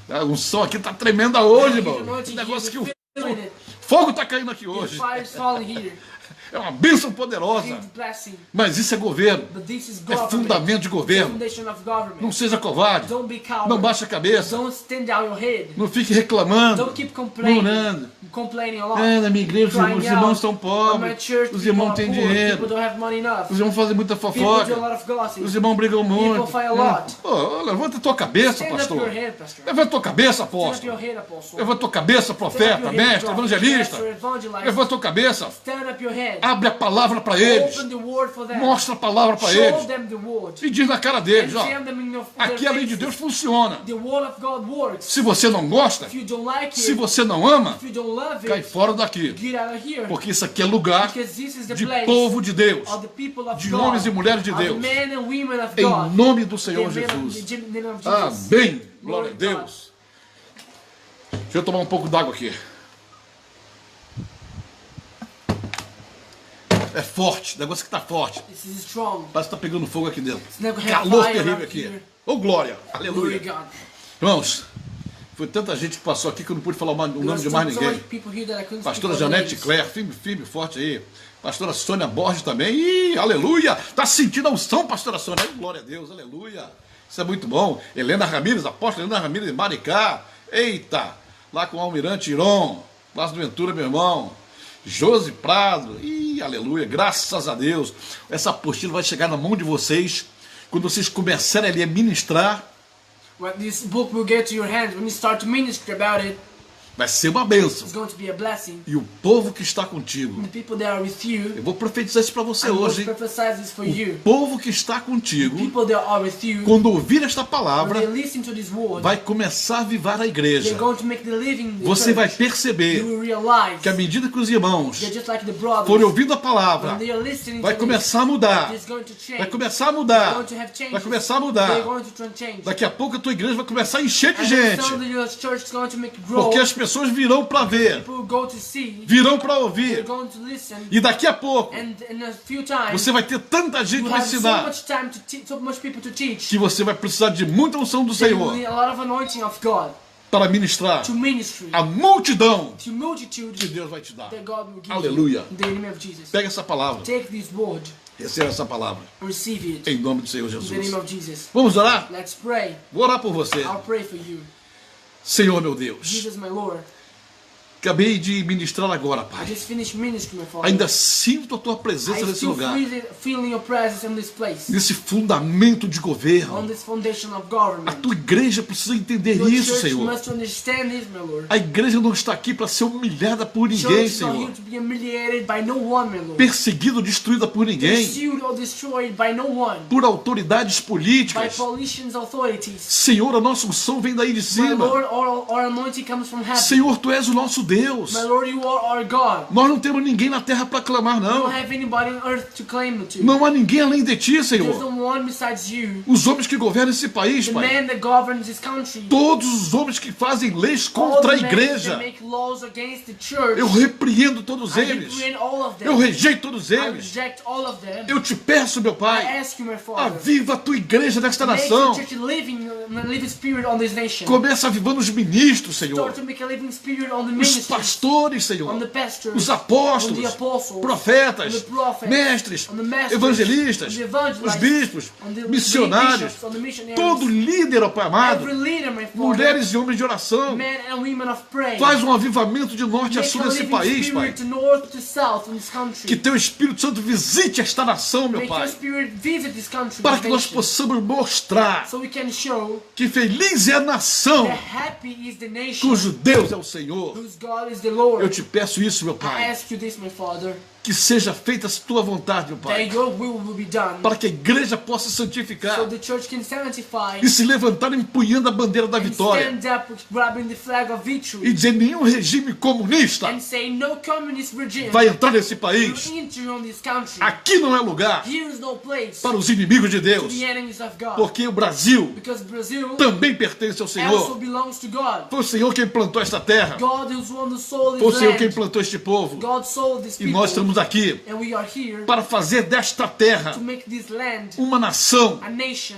A unção aqui tá tremenda hoje, irmão. The anointing Esse negócio que here, o feeling it. fogo tá caindo aqui The hoje. fire is falling here. É uma bênção poderosa. Huge blessing. Mas isso é governo. But this is É government. fundamento de governo. Foundation of government. Não seja covarde. Don't be coward. Não baixe a cabeça. Don't stand down your head. Não fique reclamando. Don't keep complaining. Murmurando. Complaining a lot. Na minha igreja Crying os irmãos out. estão On my pobres. church, Os people irmãos are têm poor. People dinheiro. don't have money enough. Os irmãos fazem muita People do a fofoca. lot of gossip. Os irmãos brigam muito. People fight a lot. Pô, levanta a tua cabeça, Stand up pastor. your head, pastor. Levanta a tua cabeça, Stand up apóstolo. your head, apostle. Levanta a tua cabeça, Stand up profeta, your head, mestre, prophet, evangelista. pastor, evangelist. Levanta a tua cabeça. Stand up your head. Abre a palavra para eles. Open the word for them. Mostra a palavra para Show eles. them the word. E diz na cara deles, And ó. tell them in their Aqui a lei de faces. Deus funciona. The word of God works. Se você não gosta, If you don't like se it, você não ama, if you don't love cai it, fora daqui. get out of here. Porque isso aqui é lugar Because this is the de place povo de Deus. of the people of De God, homens e mulheres de of Deus. men and women of Em God. nome do Senhor In the name of- Jesus. in the name of Jesus. Amém. Glória a Deus. Deixa eu tomar um pouco d'água aqui. É forte, o negócio que tá forte. This is strong. Parece que tá pegando fogo aqui dentro. It's never had Calor fire terrível up aqui. here. Ô glória, Glory aleluia. to God. Irmãos, foi tanta gente que passou aqui que eu não pude falar o nome de mais So ninguém. many people here that I couldn't Pastora speak of Janete names. Claire, firme, forte aí. Pastora Sônia Borges também. Ih, aleluia. Tá sentindo a unção, pastora Sônia. Ai, glória a Deus, aleluia. Isso é muito bom. Helena Ramírez, apóstola Helena Ramírez de Maricá. Eita, lá com o Almirante Iron. Plácido Ventura, meu irmão. Josi Prado. Ih, Ih, aleluia, graças a Deus. Essa apostila vai chegar na mão de vocês quando vocês começarem ali a ministrar. When this book will get to your hands, when you start to minister about it, Vai ser uma bênção. it's going to be a blessing. E o povo que está contigo, And the people that are with you, eu vou profetizar isso para você I will hoje, hein? prophesy this for you. O povo que está contigo, People that are with you, quando ouvir esta when palavra, they listen to this word, vai começar a avivar a igreja. they're going to make the living the Você vai church. You perceber will realize que à medida que os irmãos they're just like the brothers. forem ouvindo a palavra, When they are listening vai to this, começar a mudar. it's going to change. Vai começar a They're mudar. going to have changes. Vai começar a They're mudar. going to change. Daqui a pouco a tua igreja vai começar a encher de And gente. so your church is going to make it grow. Porque as pessoas virão para ver, People will go to see. virão para They're ouvir. going to listen. E daqui a pouco And in a few times, você vai ter tanta gente you para have so ensinar much time to teach, so much people to teach. que você vai precisar de muita unção do They will Senhor need a lot of anointing of God para ministrar to ministry, a multidão to multitude que Deus vai te dar. that God will give Aleluia. you. In the name of Jesus. Pega essa palavra, Take this word, receba essa palavra, receive it. em nome do Senhor In the Jesus. name of Jesus. Vamos orar? Let's pray. Vou orar por você. I'll pray for you. Senhor meu Deus, Jesus, my Lord. acabei de ministrar agora, I Pai. just finished ministry, my Father. Ainda sinto a tua presença I nesse still lugar, feeling your presence in this place. nesse fundamento de On governo. this foundation of A government. tua igreja precisa entender Your isso, church Senhor. must understand this, my Lord. A igreja não está aqui para ser humilhada por ninguém, Church is not Senhor. here to be humiliated by no one, my Lord. Perseguida ou destruída por ninguém, Pursued or destroyed by no one. por autoridades By políticas. politicians, authorities. Senhor, a nossa unção vem daí de My cima. Lord, our anointing comes from heaven. Senhor, tu és o nosso Deus. My Lord, you are our God. Nós não temos ninguém na terra para clamar, We don't não. have anybody on earth to claim to. Não há ninguém além de ti, There's Senhor. no one besides you. Os homens que governam esse país, The Pai. man that governs this country. Todos os homens que fazem leis All contra a the men that igreja. make laws against the church. Eu repreendo todos I eles. reprehend all of them. Eu rejeito todos I eles. reject all of them. Eu te peço, meu I Pai, ask you, my Father. aviva a tua igreja nesta Make nação. your church living spirit on this nation. Começa avivando os ministros, Senhor. Start to make a living spirit on the Os ministry. pastores, On Senhor. the pastors. Os On apóstolos, the apostles. profetas, On the prophets. mestres, On the masters. evangelistas, On the evangelists. os bispos, On the missionários, bishops. On the missionaries. todo líder, ó Pai amado, Every leader, my Father. mulheres e homens de oração, Men and women of prayer. faz um avivamento de norte a Make sul a nesse living país, Pai. spirit to north to south in this country. Que teu Espírito Santo visite esta nação, meu Make your Pai, spirit visit this country. para this que nós nation. possamos mostrar So we can show que feliz é a nação that happy is the nation cujo Deus é o Senhor. whose God is the Lord. Eu te peço isso, meu I Pai, ask you this, my Father, que seja feita a tua vontade, meu Pai, that your will be done, para que a igreja possa santificar so the church can sanctify e se levantar empunhando a bandeira da and vitória stand up grabbing the flag of e victory dizer nenhum regime comunista and say no communist regime vai entrar nesse will país. enter on this country. Aqui não é lugar Here is no place para os inimigos de to Deus, the enemies of God, porque o Brasil because Brazil também pertence ao also Senhor. belongs to God. Foi o Senhor quem plantou esta terra, God is one who sold foi o this Senhor quem land. plantou este povo, God sold this e nós people, estamos aqui and we are here para fazer desta terra to make this land uma nação a nation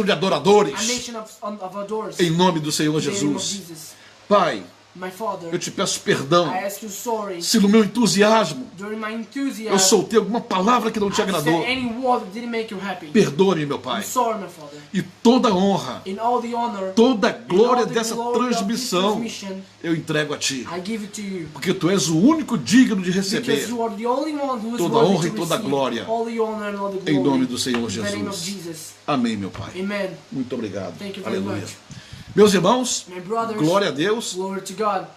de adoradores, of adorers. em nome do Senhor In the name of Jesus. Jesus. Pai, My Father, eu te peço perdão I ask you sorry. se no meu entusiasmo During my eu enthusiasm, soltei alguma palavra que não te I said agradou. any word that didn't make you happy. Perdoe-me, meu I'm Pai. sorry, my Father. E toda honra, In all the honor, toda a in all glória the dessa glory of this transmissão transmission, eu entrego a Ti. I give it to you. Porque Tu és o único digno de Because receber. you are the only one who is Toda worthy honra e to toda receive glória. all the honor and all the glory. Em nome do Senhor In the name of Jesus. Jesus. Amém, meu Pai. Amen. Muito obrigado. Thank you very Aleluia. much. Meus irmãos, My brothers, glória a Deus. glory to God.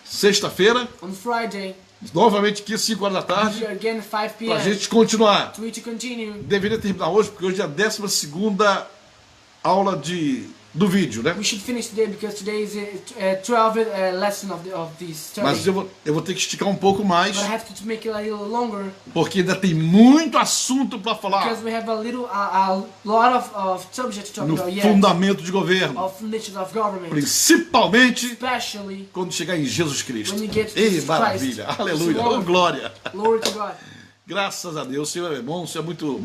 Sexta-feira, On Friday, novamente aqui, 5 horas da tarde, here again 5 para p.m. a gente continuar. To continue. Deveria terminar hoje, porque hoje é a 12ª aula do vídeo, né? We should finish today because today is a 12th lesson of this study. Mas eu vou ter que esticar um pouco mais, But I have to make it a little longer porque ainda tem muito assunto para falar because we have a lot of subjects to talk no about yet. fundamento de governo, Of nations of government, principalmente especially quando chegar em Jesus Cristo. when you get to Ei, Jesus maravilha, Christ. aleluia, So, oh, glória. Glory to God. Graças a Deus, Senhor é bom, o Senhor é muito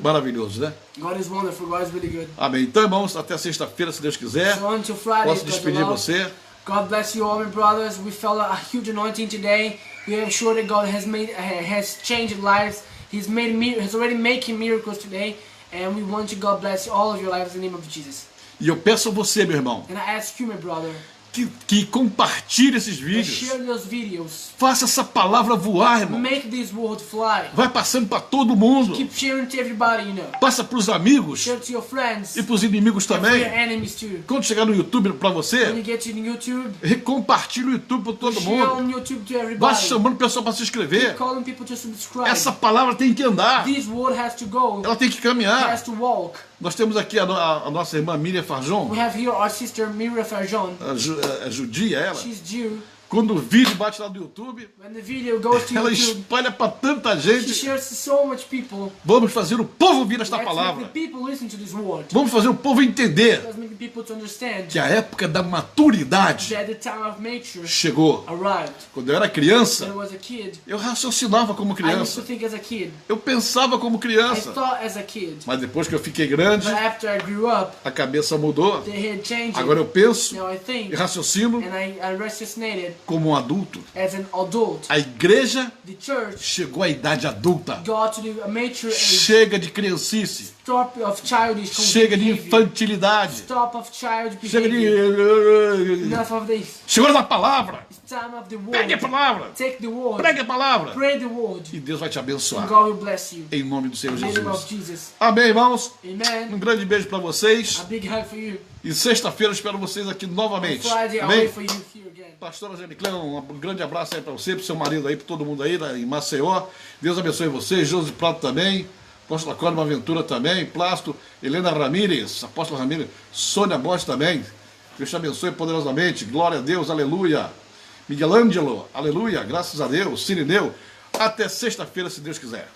maravilhoso, né? God is wonderful. God is really good. Amém. Então, irmãos, até sexta-feira, se Deus quiser. So until Friday, Posso God despedir allows. você. God bless you all, my brothers. We felt a huge anointing today. We are sure that God has changed lives. He's already making miracles today, and we want you. God bless all of your lives in the name of Jesus. E eu peço a você, meu irmão, And I ask you, my brother, que que compartilhe esses and vídeos. share those videos. Faça essa palavra voar, irmão. Make this word fly. Vai passando para todo mundo. Keep sharing to everybody you know. Passa para os amigos Share to your friends. e para os inimigos And for também. your enemies too. Quando chegar no YouTube para When you você, get to the YouTube, compartilhe o YouTube para todo share on mundo. YouTube to Vá everybody. chamando o pessoal para se inscrever. Calling people to subscribe. Essa palavra tem que andar. This word has to go. Ela tem que It caminhar. has to walk. Nós temos aqui a nossa irmã Miriam Farjon, We have here our sister Mira Farjon. a judia ela. She's Jew. Quando o vídeo bate lá do YouTube, When the video goes to ela YouTube, espalha para tanta she gente. shares to so much people. Vamos fazer o povo ouvir esta Let's make palavra. the people listen to this word. Vamos fazer o povo entender Let's make the people to understand que a época da maturidade that the time of mature chegou. arrived. Quando eu era When I criança, was a kid, eu raciocinava como I used criança. to think as a kid. Eu pensava como I criança. thought as a kid. Mas depois que eu fiquei grande, But after I grew up, a cabeça mudou. the head changed. Agora eu penso Now I think e raciocino and I raciocinated como um adulto. as an adult. A igreja The church chegou à idade adulta. got to the mature age. Chega de criancice. Stop of childish Chega de behavior. infantilidade. Stop of child Chega behavior. de. Enough of this. Chegou da palavra. It's time of the Pegue a word. palavra. Take the word. Pregue a palavra. Pray the word. E Deus vai te And abençoar. God will bless you. Em nome do Senhor In the name of Jesus. Jesus. Amém, irmãos? Amen. Um grande beijo para vocês. A big hug for you. E sexta-feira eu espero vocês aqui novamente. Friday, I'll Amém? wait for you here again. Pastora Geniclão, um grande abraço aí para você, para o seu marido aí, para todo mundo aí em Maceió. Deus abençoe vocês. Josi Prato também. Apóstola Córdoba Ventura também. Plástico. Helena Ramírez. Apóstola Ramírez. Sônia Bosch também. Deus te abençoe poderosamente. Glória a Deus. Aleluia. Miguel Ângelo. Aleluia. Graças a Deus. Sirineu. Até sexta-feira, se Deus quiser.